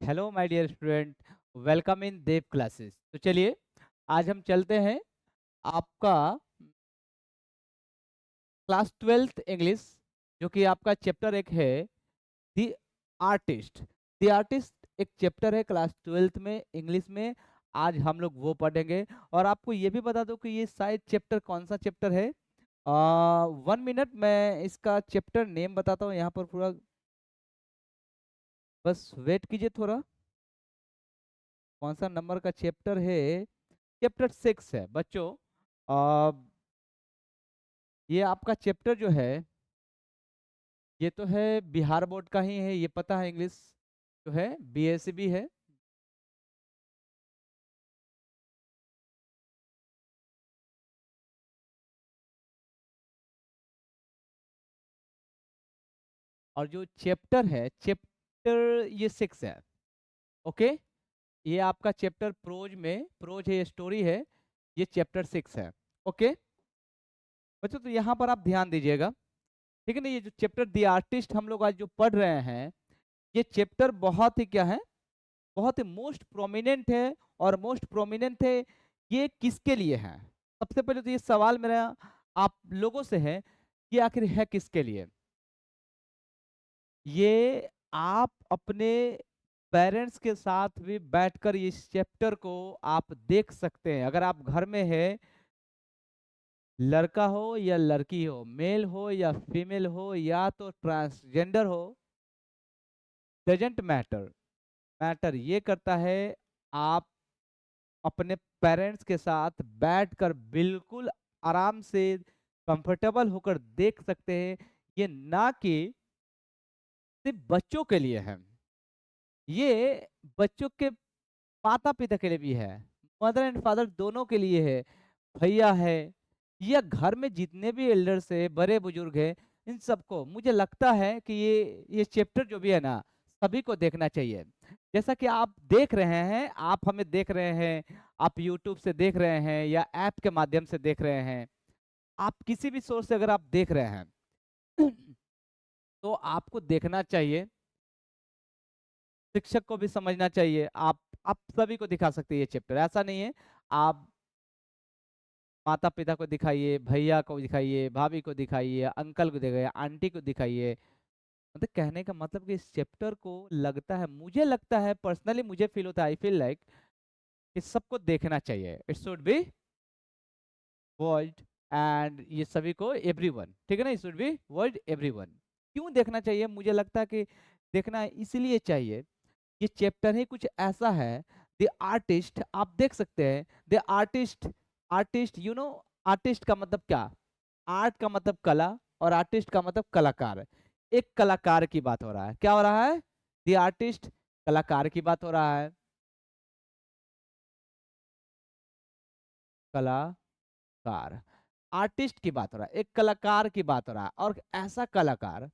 Hello my dear student, welcome in Dev classes. तो चलिए आज हम चलते हैं आपका क्लास 12th इंग्लिश, जो कि आपका चैप्टर एक है दी आर्टिस्ट। दी आर्टिस्ट एक चैप्टर है क्लास 12th में इंग्लिश में। आज हम लोग वो पढ़ेंगे और आपको ये भी बता दूं कि ये शायद चैप्टर कौन सा चैप्टर है। 1 मिनट मैं इसका चैप्टर नेम बताता हूँ यहाँ पर पूरा, बस वेट कीजिए थोड़ा। कौन सा नंबर का चैप्टर है? चैप्टर 6 है बच्चों। आ, ये आपका चैप्टर जो है ये तो है बिहार बोर्ड का ही है, ये पता है। इंग्लिश जो है बीएसबी है। और जो चैप्टर है चैप्टर ये 6 है। ओके, ये आपका चैप्टर प्रोज है, ये स्टोरी है। ये चैप्टर 6 है। ओके बच्चों, तो यहाँ पर आप ध्यान दीजिएगा, ठीक है ना। ये जो चैप्टर द आर्टिस्ट हम लोग आज जो पढ़ रहे हैं, ये चैप्टर बहुत ही क्या है, बहुत ही मोस्ट प्रोमिनेंट है। और मोस्ट प्रोमिनेंट है ये किसके लिए है? सबसे पहले तो ये सवाल मेरा आप लोगों से है कि आखिर है किसके लिए। ये आप अपने पेरेंट्स के साथ भी बैठकर इस चैप्टर को आप देख सकते हैं। अगर आप घर में है, लड़का हो या लड़की हो, मेल हो या फीमेल हो, या तो ट्रांसजेंडर हो, डजेंट मैटर। मैटर ये करता है आप अपने पेरेंट्स के साथ बैठकर बिल्कुल आराम से कंफर्टेबल होकर देख सकते हैं। ये ना कि सिर्फ बच्चों के लिए है, ये बच्चों के माता पिता के लिए भी है, मदर एंड फादर दोनों के लिए है, भैया है, या घर में जितने भी एल्डर्स है, बड़े बुजुर्ग है, इन सबको मुझे लगता है कि ये चैप्टर जो भी है ना, सभी को देखना चाहिए। जैसा कि आप देख रहे हैं, आप हमें देख रहे हैं, आप यूट्यूब से देख रहे हैं या ऐप के माध्यम से देख रहे हैं, आप किसी भी सोर्स से अगर आप देख रहे हैं तो आपको देखना चाहिए, शिक्षक को भी समझना चाहिए। आप सभी को दिखा सकते हैं ये चैप्टर, ऐसा नहीं है। आप माता पिता को दिखाइए, भैया को दिखाइए, भाभी को दिखाइए, अंकल को दिखाइए, आंटी को दिखाइए। मतलब कहने का मतलब कि इस चैप्टर को लगता है, मुझे लगता है पर्सनली, मुझे फील होता है, आई फील लाइक इस सबको देखना चाहिए। It should be watched, and ये सभी को एवरीवन, ठीक है ना, it should be watched everyone. क्यों देखना चाहिए? मुझे लगता है कि देखना इसलिए चाहिए, ये चैप्टर ही कुछ ऐसा है। द आर्टिस्ट, आप देख सकते हैं the artist. Artist you know, artist का मतलब क्या? आर्ट का मतलब कला, और आर्टिस्ट का मतलब कलाकार। एक कलाकार की बात हो रहा है, क्या हो रहा है? द आर्टिस्ट, कलाकार की बात हो रहा है। कलाकार, आर्टिस्ट की बात हो रहा है, एक कलाकार की बात हो रहा है। और ऐसा कलाकार,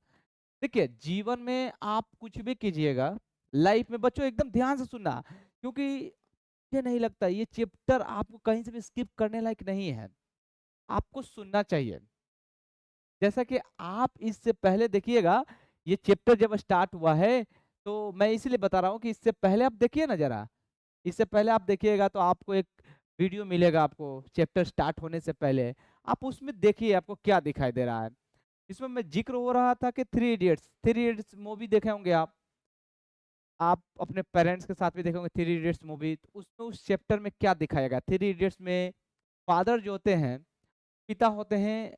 देखिए जीवन में आप कुछ भी कीजिएगा लाइफ में, बच्चों एकदम ध्यान से सुनना, क्योंकि मुझे नहीं लगता ये चैप्टर आपको कहीं से भी स्किप करने लायक नहीं है, आपको सुनना चाहिए। जैसा कि आप इससे पहले देखिएगा, ये चैप्टर जब स्टार्ट हुआ है, तो मैं इसीलिए बता रहा हूँ कि इससे पहले आप देखिए ना जरा, इससे पहले आप देखिएगा तो आपको एक वीडियो मिलेगा, आपको चैप्टर स्टार्ट होने से पहले आप उसमें देखिए आपको क्या दिखाई दे रहा है। इसमें मैं जिक्र हो रहा था कि थ्री इडियट्स मूवी देखे होंगे आप अपने पेरेंट्स के साथ भी देखे होंगे थ्री इडियट्स मूवी। तो उसमें उस चैप्टर में क्या दिखाया गया, थ्री इडियट्स में फादर जो होते हैं, पिता होते हैं,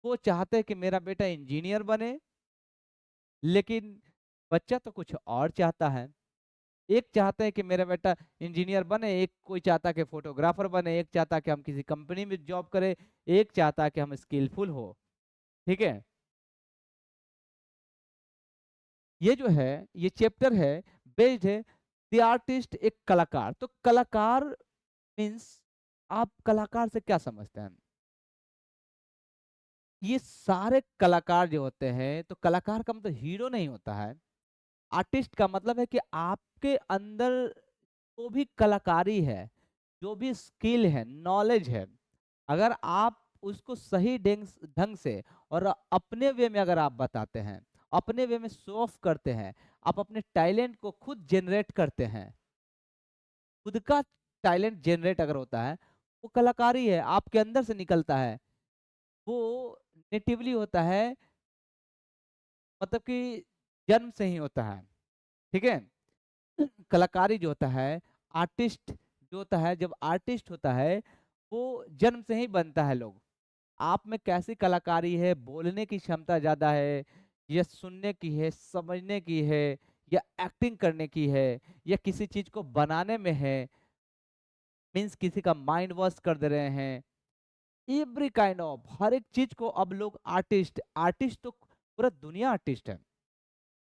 वो चाहते हैं कि मेरा बेटा इंजीनियर बने, लेकिन बच्चा तो कुछ और चाहता है। एक चाहता है कि मेरा बेटा इंजीनियर बने, एक कोई चाहता है कि फोटोग्राफर बने, एक चाहता है कि हम किसी कंपनी में जॉब करें, एक चाहता है कि हम स्किलफुल हो। ठीक है, ये जो है ये चैप्टर है बेस्ड है द आर्टिस्ट, एक कलाकार। तो कलाकार मीन्स, आप कलाकार से क्या समझते हैं? ये सारे कलाकार जो होते हैं, तो कलाकार का मतलब हीरो नहीं होता है। आर्टिस्ट का मतलब है कि आपके अंदर जो भी कलाकारी है, जो भी स्किल है, नॉलेज है, अगर आप उसको सही ढंग ढंग से और अपने वे में अगर आप बताते हैं, अपने वे में शो ऑफ करते हैं, आप अपने टैलेंट को खुद जनरेट करते हैं। खुद का टैलेंट जनरेट अगर होता है, वो कलाकारी है, आपके अंदर से निकलता है। वो नेटिवली होता है, मतलब कि जन्म से ही होता है, ठीक है? कलाकारी जो होता है, आर्टिस्ट जो होता है, जब आर्टिस्ट होता है, वो जन्म से ही बनता है लोग। आप में कैसी कलाकारी है, बोलने की क्षमता ज़्यादा है, या सुनने की है, समझने की है, या एक्टिंग करने की है, या किसी चीज़ को बनाने में है, मीन्स किसी का माइंड वॉश कर दे रहे हैं। एवरी काइंड ऑफ हर एक चीज़ को अब लोग आर्टिस्ट आर्टिस्ट तो पूरा दुनिया आर्टिस्ट है।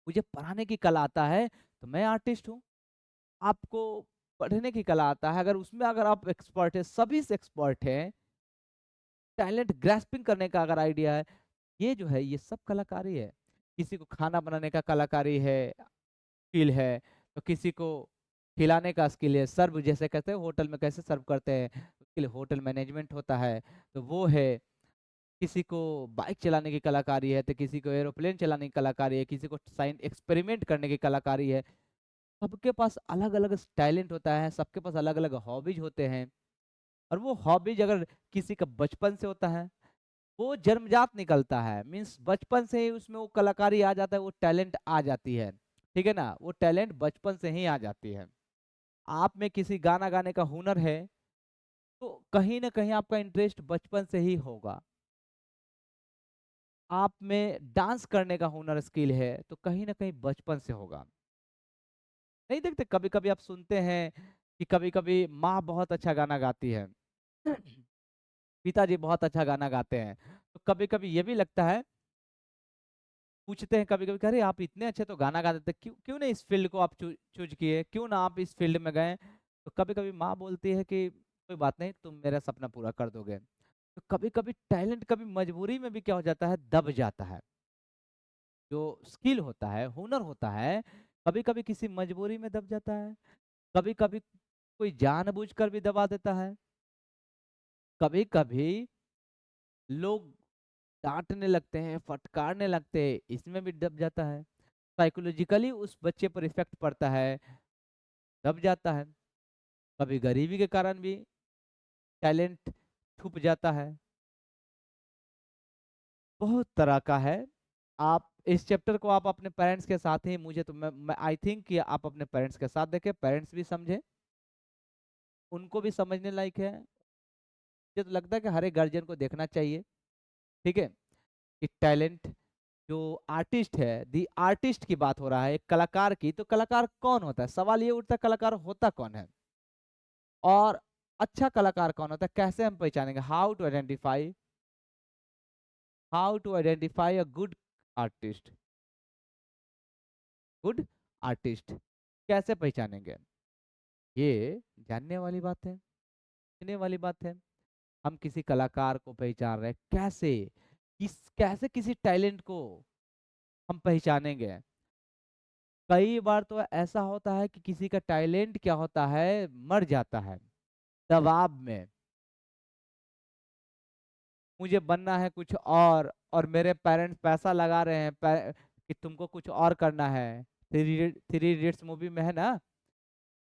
मुझे पढ़ाने की कला आता है, तो मैं आर्टिस्ट हूँ। आपको पढ़ने की कला आता है, अगर उसमें अगर आप एक्सपर्ट हैं, सभी से एक्सपर्ट हैं, टैलेंट ग्रास्पिंग करने का अगर आइडिया है, ये जो है ये सब कलाकारी है। किसी को खाना बनाने का कलाकारी है, स्किल है, तो किसी को खिलाने का स्किल है, सर्व जैसे कहते हैं होटल में कैसे सर्व करते हैं, उसके लिए होटल मैनेजमेंट होता है, तो वो है। किसी को बाइक चलाने की कलाकारी है, तो किसी को एरोप्लेन चलाने की कलाकारी है, किसी को साइंस एक्सपेरिमेंट करने की कलाकारी है। सबके पास अलग अलग टैलेंट होता है, सबके पास अलग अलग हॉबीज होते हैं। और वो हॉबीज अगर किसी का बचपन से होता है, वो जन्मजात निकलता है, मीन्स बचपन से ही उसमें वो कलाकारी आ जाता है, वो टैलेंट आ जाती है, ठीक है ना? वो टैलेंट बचपन से ही आ जाती है। आप में किसी गाना गाने का हुनर है, तो कहीं ना कहीं आपका इंटरेस्ट बचपन से ही होगा। आप में डांस करने का हुनर स्किल है, तो कहीं ना कहीं बचपन से होगा। नहीं देखते, कभी कभी आप सुनते हैं कि कभी कभी माँ बहुत अच्छा गाना गाती है, पिताजी बहुत अच्छा गाना गाते हैं, तो कभी कभी ये भी लगता है, पूछते हैं कभी कभी, अरे आप इतने अच्छे तो गाना गा देते, क्यों क्यों नहीं इस फील्ड को आप चूज किए, क्यों ना आप इस फील्ड में गए? तो कभी कभी माँ बोलती है कि कोई बात नहीं, तुम मेरा सपना पूरा कर दोगे। तो कभी कभी टैलेंट कभी मजबूरी में भी क्या हो जाता है, दब जाता है। जो स्किल होता है, हुनर होता है, कभी कभी किसी मजबूरी में दब जाता है, कभी कभी कोई जानबूझकर भी दबा देता है, कभी कभी लोग डांटने लगते हैं, फटकारने लगते हैं, इसमें भी दब जाता है। साइकोलॉजिकली उस बच्चे पर इफेक्ट पड़ता है, दब जाता है। कभी गरीबी के कारण भी टैलेंट छुप जाता है। बहुत तरह का है। आप इस चैप्टर को आप अपने पेरेंट्स के साथ ही, मुझे तो मैं आई थिंक कि आप अपने पेरेंट्स के साथ देखें, पेरेंट्स भी समझे, उनको भी समझने लायक है। मुझे तो लगता है कि हर एक गार्जियन को देखना चाहिए, ठीक है, कि टैलेंट जो आर्टिस्ट है, दी आर्टिस्ट की बात हो रहा है, एक कलाकार की, तो कलाकार कौन होता है? सवाल ये उठता है, कलाकार होता कौन है? और अच्छा कलाकार कौन होता है? कैसे हम पहचानेंगे? How to identify a good artist, good artist कैसे पहचानेंगे? ये जानने वाली बात है, सीखने वाली बात है। हम किसी कलाकार को पहचान रहे हैं, कैसे, कैसे किसी टैलेंट को हम पहचानेंगे? कई बार तो ऐसा होता है कि किसी का टैलेंट क्या होता है, मर जाता है दबाव में। मुझे बनना है कुछ और मेरे पेरेंट्स पैसा लगा रहे हैं, कि तुमको कुछ और करना है। थ्री इडियट्स मूवी में है ना,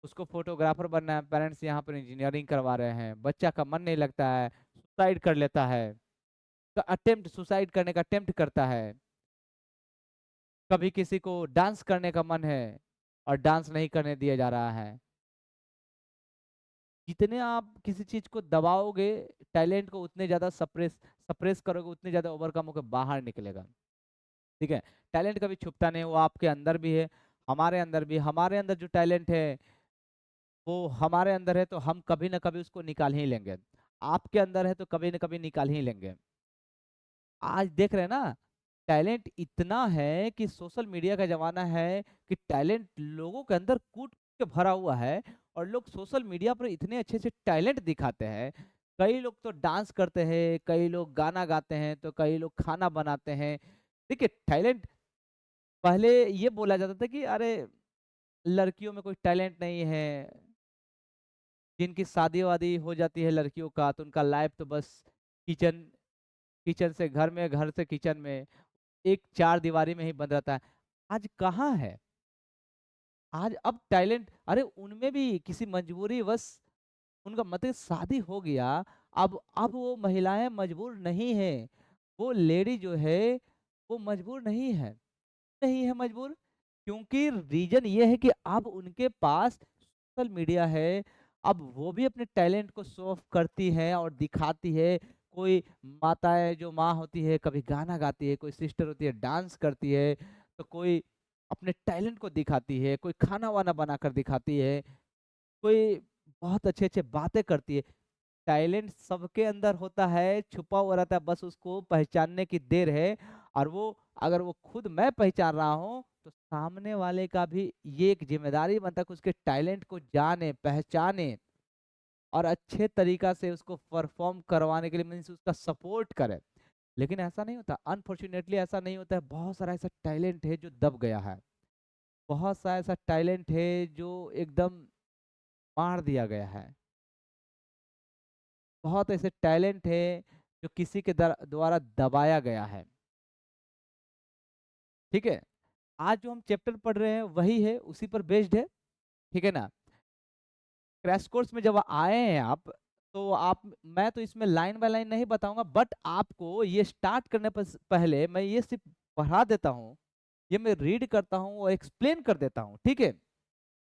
उसको फोटोग्राफर बनना है, पेरेंट्स यहाँ पर इंजीनियरिंग करवा रहे हैं, बच्चा का मन नहीं लगता है, सुसाइड कर लेता है, तो अटेम्प्ट सुसाइड करने का अटेम्प्ट करता है। कभी किसी को डांस करने का मन है और डांस नहीं करने दिया जा रहा है। जितने आप किसी चीज को दबाओगे, टैलेंट को उतने ज्यादा सप्रेस सप्रेस करोगे, उतने ज्यादा ओवरकम होकर बाहर निकलेगा, ठीक है? टैलेंट कभी छुपता नहीं, वो आपके अंदर भी है, हमारे अंदर भी। हमारे अंदर जो टैलेंट है, वो हमारे अंदर है, तो हम कभी ना कभी उसको निकाल ही लेंगे। आपके अंदर है, तो कभी ना कभी निकाल ही लेंगे। आज देख रहे हैं ना, टैलेंट इतना है कि सोशल मीडिया का जमाना है, कि टैलेंट लोगों के अंदर कूट के भरा हुआ है, और लोग सोशल मीडिया पर इतने अच्छे से टैलेंट दिखाते हैं। कई लोग तो डांस करते हैं, कई लोग गाना गाते हैं, तो कई लोग खाना बनाते हैं। देखिए टैलेंट, पहले ये बोला जाता था कि अरे लड़कियों में कोई टैलेंट नहीं है, जिनकी शादी वादी हो जाती है लड़कियों का, तो उनका लाइफ तो बस किचन, किचन से घर में, घर से किचन में, एक चार दीवारी में ही बंद रहता है। आज कहाँ है? आज अब टैलेंट, अरे उनमें भी किसी मजबूरीवश उनका मतलब शादी हो गया, अब वो महिलाएँ मजबूर नहीं हैं। वो लेडी जो है, वो मजबूर नहीं है मजबूर, क्योंकि रीज़न ये है कि अब उनके पास सोशल मीडिया है। अब वो भी अपने टैलेंट को शो ऑफ करती हैं और दिखाती है। कोई माताएँ जो माँ होती है, कभी गाना गाती है, कोई सिस्टर होती है डांस करती है, तो कोई अपने टैलेंट को दिखाती है, कोई खाना-वाना बनाकर दिखाती है, कोई बहुत अच्छे-अच्छे बातें करती है। टैलेंट सबके अंदर होता है, छुपा हुआ रहता है, बस उसको पहचानने की देर है। और वो, अगर वो खुद मैं पहचान रहा हूँ, तो सामने वाले का भी ये एक ज़िम्मेदारी बनता है कि उसके टैलेंट को जाने, पहचाने और अच्छे तरीक़ा से उसको परफ़ॉर्म करवाने के लिए मीन्स उसका सपोर्ट करे। लेकिन ऐसा नहीं होता, अनफॉर्च्यूनेटली ऐसा नहीं होता है। बहुत सारा ऐसा टैलेंट है जो दब गया है। बहुत सा ऐसा टैलेंट है जो एकदम मार दिया गया है। बहुत ऐसे टैलेंट है जो किसी के द्वारा दबाया गया है। ठीक है? आज जो हम चैप्टर पढ़ रहे हैं वही है, उसी पर बेस्ड है। ठीक है ना? क्रैश कोर्स में जब आए हैं आप, तो आप, मैं तो इसमें लाइन बाय लाइन नहीं बताऊँगा, बट आपको ये स्टार्ट करने पहले मैं ये सिर्फ़ पढ़ा देता हूँ, ये मैं रीड करता हूँ और एक्सप्लेन कर देता हूँ, ठीक है?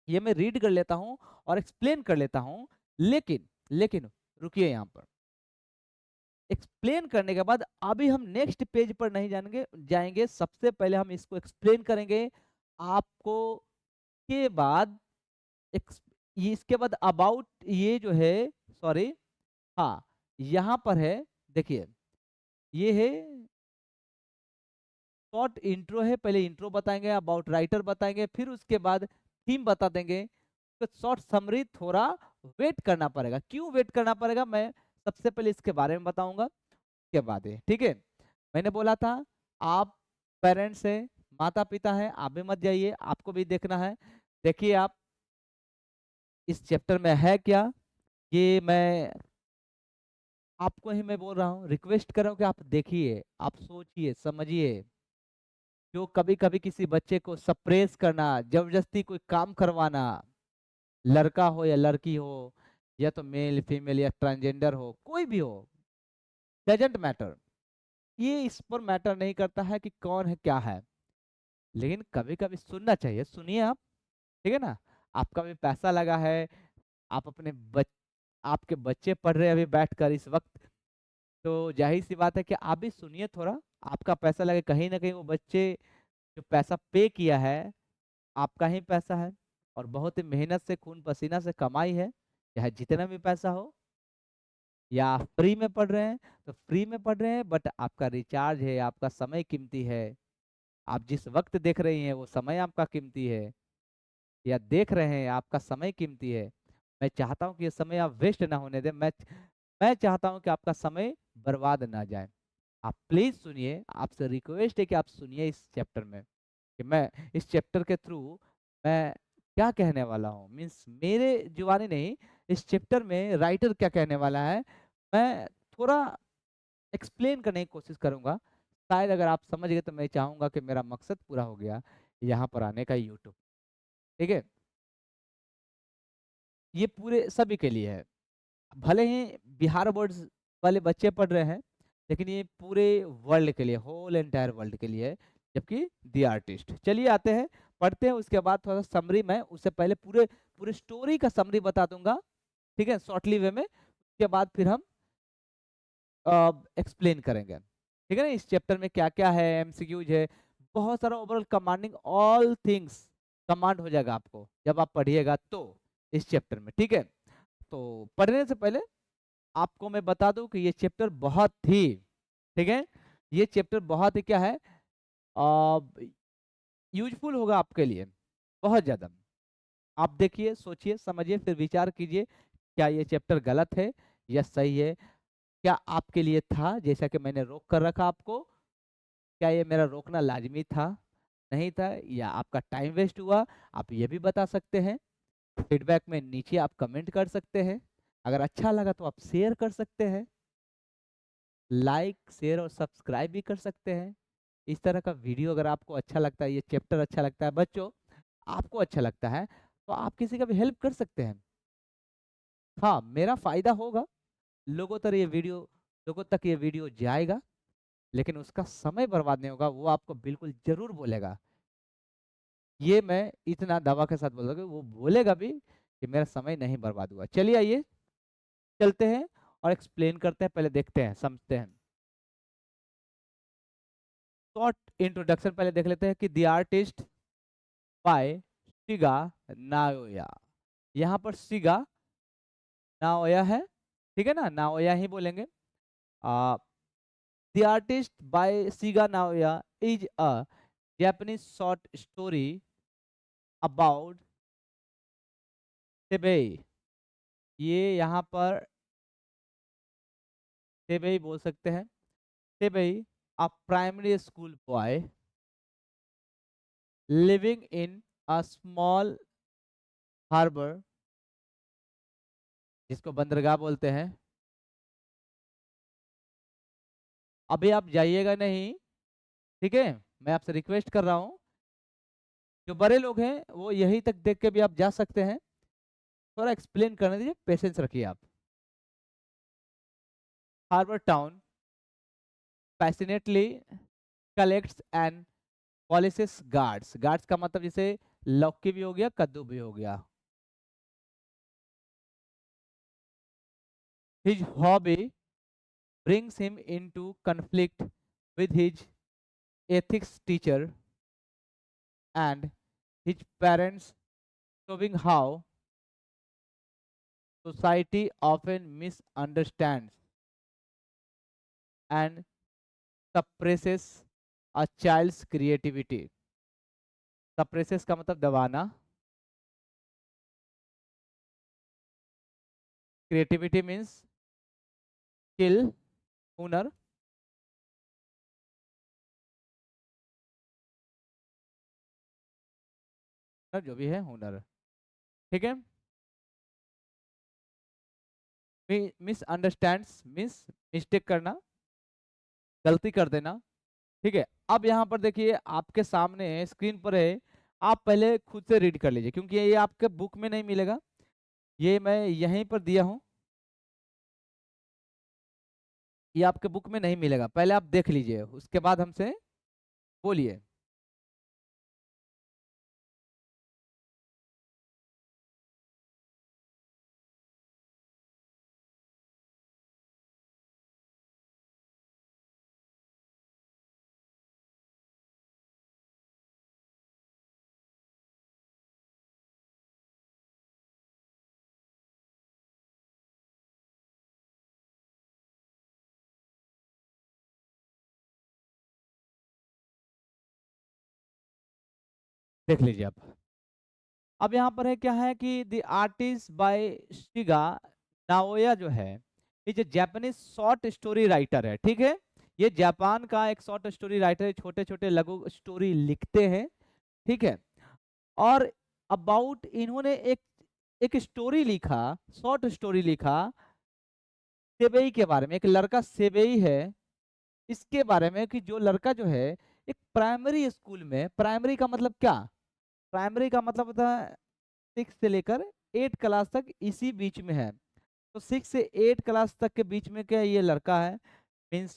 ये मैं रीड कर लेता हूँ और एक्सप्लेन कर लेता हूँ, लेकिन लेकिन रुकिए यहाँ पर। एक्सप्लेन करने के बाद अभी हम नेक्स्ट पेज पर नहीं जाएँगे, सबसे पहले हम इसको एक्सप्लेन करेंगे। आपको के बाद एक्स ये इसके बाद अबाउट ये जो है, सॉरी, हाँ, यहाँ पर है, देखिए, ये है शॉर्ट इंट्रो है, पहले इंट्रो बताएँगे, अबाउट राइटर बताएँगे, फिर उसके बाद थीम बता देंगे। तो शॉर्ट समरी थोड़ा वेट करना पड़ेगा। क्यों वेट करना पड़ेगा? मैं सबसे पहले इसके बारे में बताऊँगा, उसके बाद ये, ठीक है? मैंने बोला था, आप पेरेंट्स हैं, माता-पिता हैं, आप भी मत जाइए, आपको भी देखना है। देखिए आप, इस चैप्टर में है क्या? ये मैं आपको ही मैं बोल रहा हूँ, रिक्वेस्ट कर रहा हूँ कि आप देखिए, आप सोचिए, समझिए। जो कभी-कभी किसी बच्चे को सप्रेस करना, ज़बरदस्ती कोई काम करवाना, लड़का हो या लड़की हो, या तो मेल, फीमेल या ट्रांसजेंडर हो, कोई भी हो, डज़न्ट मैटर। ये इस पर मैटर नहीं करता है कि कौन है, क्या है। लेकिन कभी-कभी सुनना चाहिए, सुनिए आप, ठीक है ना? आपका भी पैसा लगा है, आप अपने बच आपके बच्चे पढ़ रहे हैं अभी बैठकर इस वक़्त, तो ज़ाहिर-सी बात है कि आप भी सुनिए थोड़ा। आपका पैसा लगे, कहीं न कहीं वो बच्चे जो पैसा पे किया है, आपका ही पैसा है और बहुत ही मेहनत से, खून-पसीना से कमाई है, चाहे जितना भी पैसा हो। या आप फ्री में पढ़ रहे हैं, तो फ्री में पढ़ रहे हैं, बट आपका रिचार्ज है, आपका समय कीमती है। आप जिस वक़्त देख रही हैं, वो समय आपका कीमती है, या देख रहे हैं, आपका समय कीमती है। मैं चाहता हूँ कि ये समय आप वेस्ट ना होने दें। मैं चाहता हूँ कि आपका समय बर्बाद ना जाए। आप प्लीज़ सुनिए, आपसे रिक्वेस्ट है कि आप सुनिए इस चैप्टर में, कि मैं इस चैप्टर के थ्रू मैं क्या कहने वाला हूँ। मीन्स मेरे जुबानी नहीं, इस चैप्टर में राइटर क्या कहने वाला है, मैं थोड़ा एक्सप्लेन करने की कोशिश करूँगा। शायद अगर आप समझ गए, तो मैं चाहूँगा कि मेरा मकसद पूरा हो गया यहाँ पर आने का यूट्यूब, ठीक है? ये पूरे सभी के लिए है। भले ही बिहार बोर्ड्स वाले बच्चे पढ़ रहे हैं, लेकिन ये पूरे वर्ल्ड के लिए, होल एंटायर वर्ल्ड के लिए है, जबकि द आर्टिस्ट। चलिए आते हैं, पढ़ते हैं, उसके बाद थोड़ा समरी, मैं उससे पहले पूरे पूरे स्टोरी का समरी बता दूँगा, ठीक है? शॉर्टली वे में, उसके बाद फिर हम एक्सप्लेन करेंगे। ठीक है ना? इस चैप्टर में क्या-क्या है, एमसीक्यूज़ है, बहुत सारा overall commanding all things command हो जाएगा आपको, जब आप पढ़िएगा तो, इस चैप्टर में, ठीक है? तो पढ़ने से पहले आपको मैं बता दूँ कि ये चैप्टर बहुत ही, ठीक है? ये चैप्टर बहुत ही क्या है, अ, यूज़फुल होगा आपके लिए, बहुत ज़्यादा। आप देखिए, सोचिए, समझिए, फिर विचार कीजिए, क्या ये चैप्टर गलत है या सही है? क्या आपके लिए था, जैसा कि मैंने रोक कर रखा आपको? क्या ये मेरा रोकना लाज़मी था, नहीं था, या आपका टाइम वेस्ट हुआ? आप ये भी बता सकते हैं। फीडबैक में नीचे आप कमेंट कर सकते हैं। अगर अच्छा लगा तो आप शेयर कर सकते हैं। लाइक, शेयर और सब्सक्राइब भी कर सकते हैं। इस तरह का वीडियो अगर आपको अच्छा लगता है, ये चैप्टर अच्छा लगता है बच्चों, आपको अच्छा लगता है, तो आप किसी का भी हेल्प कर सकते हैं। हाँ, मेरा फ़ायदा होगा, लोगों तक ये वीडियो जाएगा, लेकिन उसका समय बर्बाद नहीं होगा, वो आपको बिल्कुल ज़रूर बोलेगा। ये मैं इतना दावा के साथ बोल रहा हूँ कि वो बोलेगा भी कि मेरा समय नहीं बर्बाद हुआ। चलिए आइए, चलते हैं और एक्सप्लेन करते हैं, पहले देखते हैं, समझते हैं। शॉर्ट इंट्रोडक्शन पहले देख लेते हैं कि the artist by Shiga Naoya. यहाँ पर शिगा नाओया है, ठीक है ना, नाओया ही बोलेंगे। The artist by Shiga Naoya is a Japanese short story about Seibei. ये यहाँ पर सेबेई बोल सकते हैं। सेबेई, a primary school boy living in a small harbor, जिसको बंदरगाह बोलते हैं। अभी आप जाइएगा नहीं, ठीक है, मैं आपसे रिक्वेस्ट कर रहा हूँ। जो बड़े लोग हैं वो यहीं तक देख के भी आप जा सकते हैं, थोड़ा एक्सप्लेन करने दीजिए, पेशेंस रखिए आप। Harbour town passionately collects and polishes gourds. Gourds का मतलब जैसे लौकी भी हो गया, कद्दू भी हो गया। His hobby brings him into conflict with his ethics teacher and his parents, showing how society often misunderstands and suppresses a child's creativity. Suppresses का मतलब दबाना, creativity means skill, हुनर, जो भी है हुनर, ठीक है। मिसअंडरस्टैंड्स मीन्स मिस्टेक करना, गलती कर देना, ठीक है। अब यहाँ पर देखिए आपके सामने स्क्रीन पर है, आप पहले खुद से रीड कर लीजिए, क्योंकि ये आपके बुक में नहीं मिलेगा, ये मैं यहीं पर दिया हूँ, ये आपके बुक में नहीं मिलेगा। पहले आप देख लीजिए, उसके बाद हमसे बोलिए। देख लीजिए आप। अब यहाँ पर है क्या है कि the artist by Shiga Naoya जो है, ये जो जापानीज शॉर्ट स्टोरी राइटर है, ठीक है। ये जापान का एक शॉर्ट स्टोरी राइटर है, छोटे छोटे लघु स्टोरी लिखते हैं, ठीक है। और अबाउट इन्होंने एक स्टोरी लिखा, शॉर्ट स्टोरी लिखा सेबेई के बारे में। एक लड़का सेबेई है, इसके बारे में कि जो लड़का जो है एक प्राइमरी स्कूल में, प्राइमरी का मतलब क्या, प्राइमरी का मतलब होता है 6 से लेकर 8 क्लास तक, इसी बीच में है। तो 6 से 8 क्लास तक के बीच में क्या ये लड़का है, मीन्स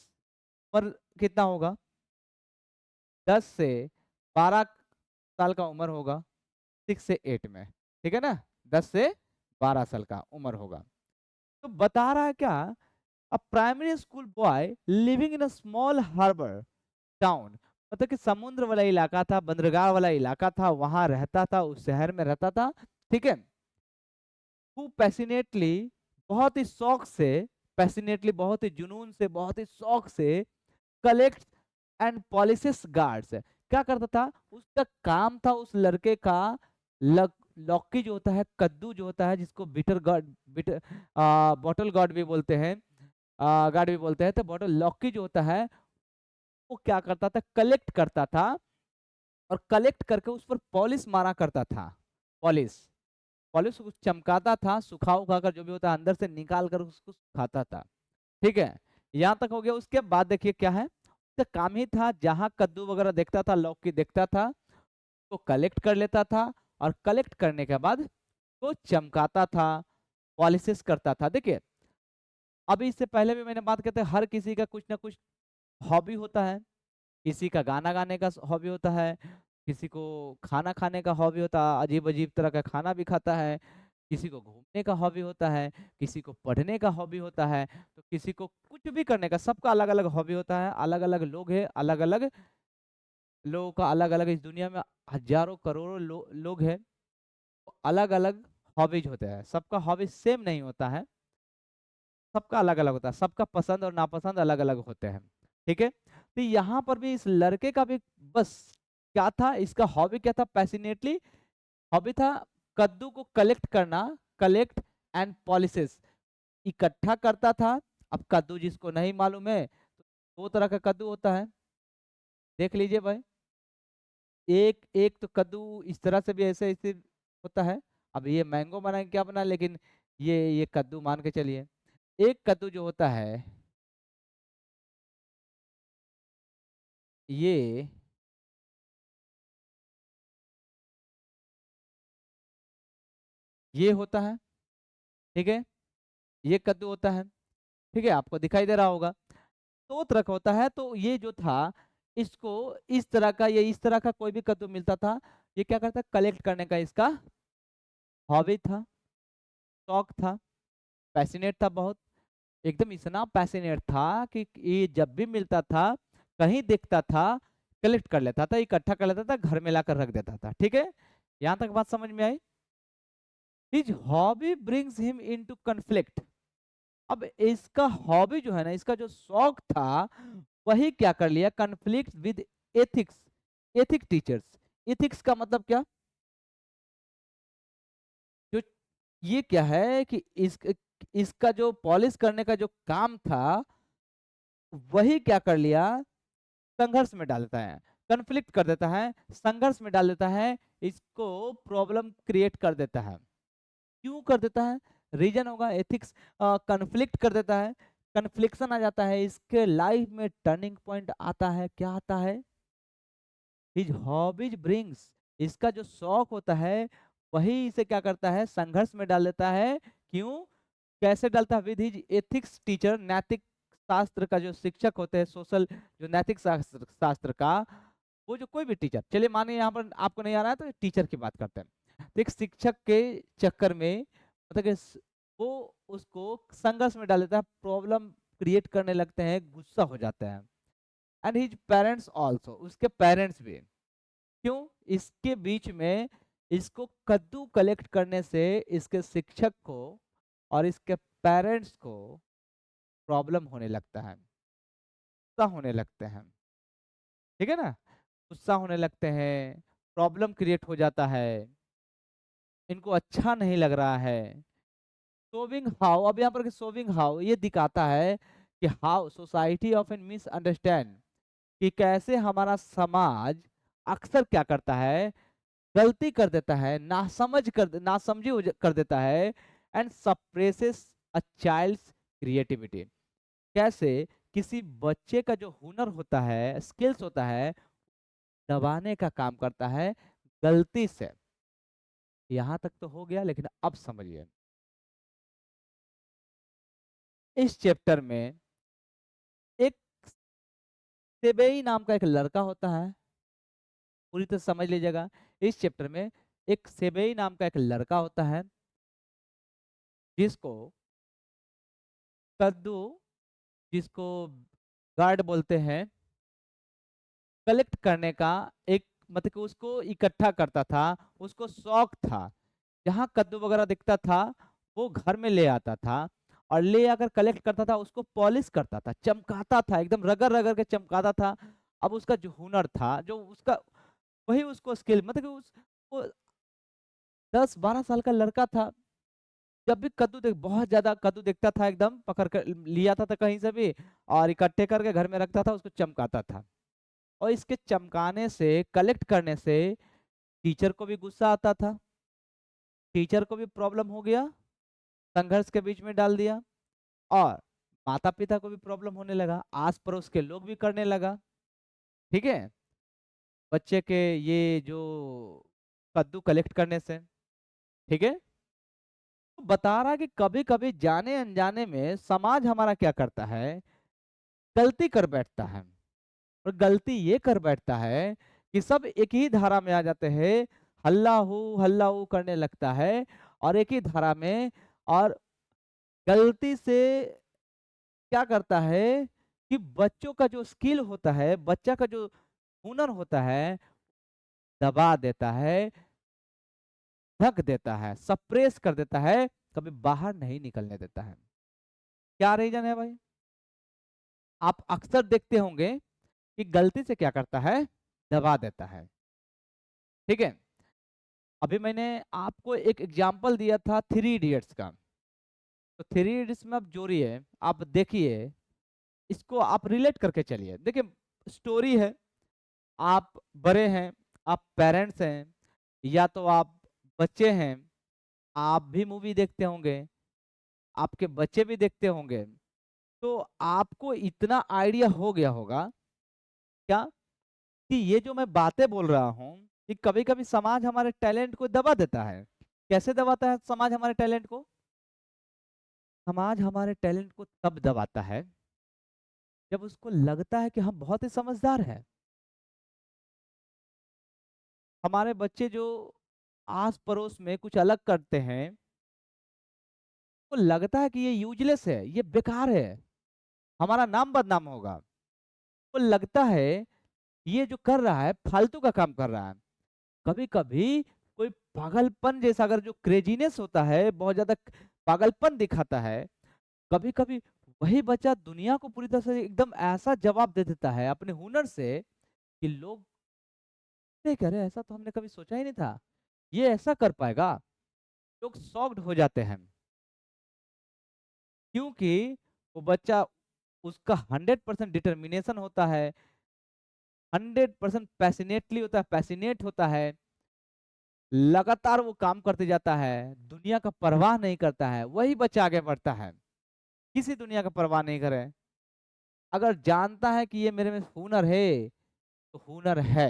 पर कितना होगा, 10 से 12 साल का उम्र होगा, 6 से 8 में, ठीक है ना, 10 से 12 साल का उम्र होगा। तो बता रहा है क्या, a primary school boy living in a small harbour town, मतलब कि समुद्र वाला इलाका था, बंदरगाह वाला इलाका था, वहां रहता था, उस शहर में रहता था, ठीक है। हु पैसिनेटली, बहुत ही शौक से, पैसिनेटली बहुत ही जुनून से, बहुत ही शौक से, कलेक्ट एंड पॉलिसेस गार्ड्स, क्या करता था, उसका काम था उस लड़के का, लौकी जो होता है, कद्दू जो होता है, जिसको bitter gourd, bitter bottle God भी बोलते हैं, गार्ड भी बोलते हैं, तो बॉटल लौकी जो होता है वो क्या करता था, कलेक्ट करता था, और कलेक्ट करके उस पर पॉलिश मारा करता था। पॉलिश, पॉलिश को चमकाता था, सुखा उखा कर जो भी होता है अंदर से निकाल कर उसको सुखाता था, ठीक है। यहाँ तक हो गया। उसके बाद देखिए क्या है, तो काम ही था जहाँ कद्दू वगैरह देखता था, लौकी देखता था, तो कलेक्ट कर लेता था और कलेक्ट करने के बाद वो चमकाता था, पॉलिशेस करता था। देखिए, अभी इससे पहले भी मैंने बात की थी, हर किसी का कुछ ना कुछ हॉबी होता है। किसी का गाना गाने का हॉबी होता है, किसी को खाना खाने का हॉबी होता है, अजीब-अजीब तरह का खाना भी खाता है, किसी को घूमने का हॉबी होता है, किसी को पढ़ने का हॉबी होता है, तो किसी को कुछ भी करने का, सबका अलग-अलग हॉबी होता है, अलग-अलग लोग हैं, अलग-अलग लोगों का अलग-अलग, इस दुनिया में हज़ारों करोड़ों लोग हैं, अलग-अलग हॉबीज होते हैं, सबका हॉबी सेम नहीं होता है, सबका अलग-अलग होता है, सबका पसंद और नापसंद अलग-अलग होते हैं, ठीक है? तो यहाँ पर भी इस लड़के का भी बस क्या था, इसका हॉबी क्या था, पैशनेटली हॉबी था कद्दू को कलेक्ट करना, कलेक्ट एंड पॉलिशेस, इकट्ठा करता था। अब कद्दू जिसको नहीं मालूम है, तो 2 तरह का कद्दू होता है, देख लीजिए भाई। एक एक तो कद्दू इस तरह से भी ऐसे-ऐसे होता है, अब ये मैंगो बनाए क्या बना, लेकिन ये कद्दू मान के चलिए। एक कद्दू जो होता है, ये ये होता है, ठीक है? ये कद्दू होता है, ठीक है? आपको दिखाई दे रहा होगा। 2 तरह का होता है, तो ये जो था, इसको इस तरह का या इस तरह का कोई भी कद्दू मिलता था, ये क्या करता है, कलेक्ट करने का इसका हॉबी था, शौक था, पैशनेट था बहुत। एकदम इतना पैशनेट था कि ये जब भी मिलता था, कहीं दिखता था, कलेक्ट कर लेता था, इकट्ठा कर लेता था, घर में लाकर रख देता था, ठीक है? यहाँ तक बात समझ में आई? His hobby brings him into conflict. अब इसका हॉबी जो है ना, इसका जो शौक था, वही क्या कर लिया, conflict with ethics, ethic teachers. Ethics का मतलब क्या, जो ये क्या है कि इसका जो पॉलिश करने का जो काम था, वही क्या कर लिया, संघर्ष में डाल देता है, कॉन्फ्लिक्ट कर देता है, संघर्ष में डाल देता है, इसको प्रॉब्लम क्रिएट कर देता है। क्यों कर देता है, रीजन होगा एथिक्स, कॉन्फ्लिक्ट कर देता है, कन्फ्लिक्शन आ जाता है, इसके लाइफ में टर्निंग पॉइंट आता है, क्या आता है, हिज हॉबीज ब्रिंग्स, इसका जो शौक होता है, वही इसे क्या करता है, संघर्ष में डाल देता है। क्यों, कैसे डालता है, विद हिज एथिक्स टीचर, नैतिक शास्त्र का जो शिक्षक होते हैं, सोशल जो नैतिक शास्त्र शास्त्र का, वो जो कोई भी टीचर, चलिए मानिए यहाँ पर आपको नहीं आ रहा है तो टीचर की बात करते हैं, तो एक शिक्षक के चक्कर में मतलब कि वो उसको संघर्ष में डाल देता है, प्रॉब्लम क्रिएट करने लगते हैं, गुस्सा हो जाते हैं। एंड हिज पेरेंट्स ऑल्सो, उसके पेरेंट्स भी। क्यों, इसके बीच में इसको कद्दू कलेक्ट करने से इसके शिक्षक को और इसके पेरेंट्स को प्रॉब्लम होने लगता है, गुस्सा होने लगते हैं, ठीक है ना, गुस्सा होने लगते हैं, प्रॉब्लम क्रिएट हो जाता है, इनको अच्छा नहीं लग रहा है। सोविंग हाउ, अब यहाँ पर सोविंग हाउ ये दिखाता है कि हाउ सोसाइटी ऑफन मिसअंडरस्टैंड, कि कैसे हमारा समाज अक्सर क्या करता है, गलती कर देता है, नासमझी कर देता है, and suppresses a child's creativity, कैसे किसी बच्चे का जो हुनर होता है, स्किल्स होता है, दबाने का काम करता है गलती से। यहाँ तक तो हो गया, लेकिन अब समझिए, इस चैप्टर में एक सेबेई नाम का एक लड़का होता है, पूरी तरह समझ लीजिएगा। इस चैप्टर में एक सेबेई नाम का एक लड़का होता है, जिसको कद्दू, जिसको गार्ड बोलते हैं, कलेक्ट करने का एक मतलब कि उसको इकट्ठा करता था, उसको शौक था, जहाँ कद्दू वगैरह दिखता था, वो घर में ले आता था, और ले आकर कलेक्ट करता था, उसको पॉलिश करता था, चमकाता था, एकदम रगड़ रगड़ के चमकाता था। अब उसका जो हुनर था, जो उसका, वही उसको स्किल, मतलब कि उस वो 10-12 साल का लड़का था, जब भी कद्दू देख, बहुत ज्यादा कद्दू देखता था, एकदम पकड़ कर लिया था कहीं से भी, और इकट्ठे करके घर में रखता था, उसको चमकाता था। और इसके चमकाने से, कलेक्ट करने से टीचर को भी गुस्सा आता था, टीचर को भी प्रॉब्लम हो गया, संघर्ष के बीच में डाल दिया, और माता पिता को भी प्रॉब्लम होने लगा, आस पड़ोस के लोग भी करने लगा। ठीक है, बच्चे के ये जो कद्दू कलेक्ट करने से। ठीक है, तो बता रहा कि कभी कभी जाने अनजाने में समाज हमारा क्या करता है, गलती कर बैठता है। और गलती ये कर बैठता है कि सब एक ही धारा में आ जाते हैं, हल्ला हो करने लगता है, और एक ही धारा में। और गलती से क्या करता है कि बच्चों का जो स्किल होता है, बच्चा का जो हुनर होता है, दबा देता है, ढक देता है, सप्रेस कर देता है, कभी बाहर नहीं निकलने देता है। क्या रीजन है भाई? आप अक्सर देखते होंगे कि गलती से क्या करता है, दबा देता है। ठीक है, अभी मैंने आपको एक एग्जाम्पल दिया था थ्री इडियट्स का। तो थ्री इडियट्स में आप जोड़िए, आप देखिए, इसको आप रिलेट करके चलिए। देखिए, स्टोरी है, आप बड़े हैं, आप पेरेंट्स हैं, या तो आप बच्चे हैं, आप भी मूवी देखते होंगे, आपके बच्चे भी देखते होंगे। तो आपको इतना आइडिया हो गया होगा क्या, कि ये जो मैं बातें बोल रहा हूँ, कि कभी कभी समाज हमारे टैलेंट को दबा देता है। कैसे दबाता है समाज हमारे टैलेंट को? समाज हमारे टैलेंट को तब दबाता है जब उसको लगता है कि हम बहुत ही समझदार हैं। हमारे बच्चे जो आस पड़ोस में कुछ अलग करते हैं, तो लगता है कि ये यूजलेस है, ये बेकार है, हमारा नाम बदनाम होगा। तो लगता है ये जो कर रहा है फालतू का काम कर रहा है। कभी कभी कोई पागलपन जैसा, अगर जो क्रेजीनेस होता है, बहुत ज्यादा पागलपन दिखाता है, कभी कभी वही बच्चा दुनिया को पूरी तरह से एकदम ऐसा जवाब दे देता है अपने हुनर से, कि लोग नहीं करे, ऐसा तो हमने कभी सोचा ही नहीं था, ये ऐसा कर पाएगा। लोग शॉक्ड हो जाते हैं, क्योंकि वो बच्चा, उसका 100% डिटर्मिनेशन होता है, 100% पैसिनेटली होता है, पैसिनेट होता है, लगातार वो काम करते जाता है, दुनिया का परवाह नहीं करता है। वही बच्चा आगे बढ़ता है, किसी दुनिया का परवाह नहीं करे। अगर जानता है कि ये मेरे में हुनर है, तो हुनर है।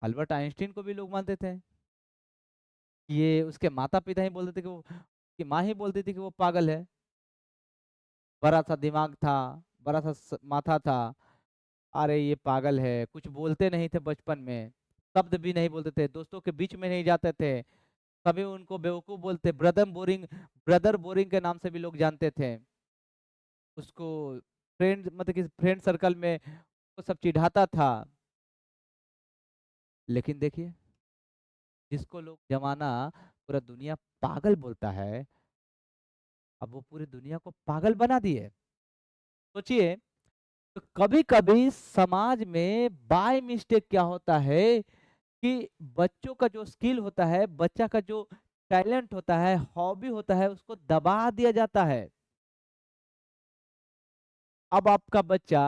अल्बर्ट आइंस्टीन को भी लोग मानते थे, ये उसके माता पिता ही बोलते थे कि वो, कि माँ ही बोलती थी कि वो पागल है। बड़ा सा दिमाग था, बड़ा सा माथा था, अरे ये पागल है। कुछ बोलते नहीं थे बचपन में, शब्द भी नहीं बोलते थे, दोस्तों के बीच में नहीं जाते थे, कभी उनको बेवकूफ बोलते, ब्रदर बोरिंग के नाम से भी लोग जानते थे उसको। फ्रेंड, मतलब कि फ्रेंड सर्कल में वो सब चिढ़ाता था। लेकिन देखिए, जिसको लोग जमाना, पूरा दुनिया पागल बोलता है, अब वो पूरी दुनिया को पागल बना दिए। सोचिए, तो कभी कभी समाज में बाय मिस्टेक क्या होता है, कि बच्चों का जो स्किल होता है, बच्चा का जो टैलेंट होता है, हॉबी होता है, उसको दबा दिया जाता है। अब आपका बच्चा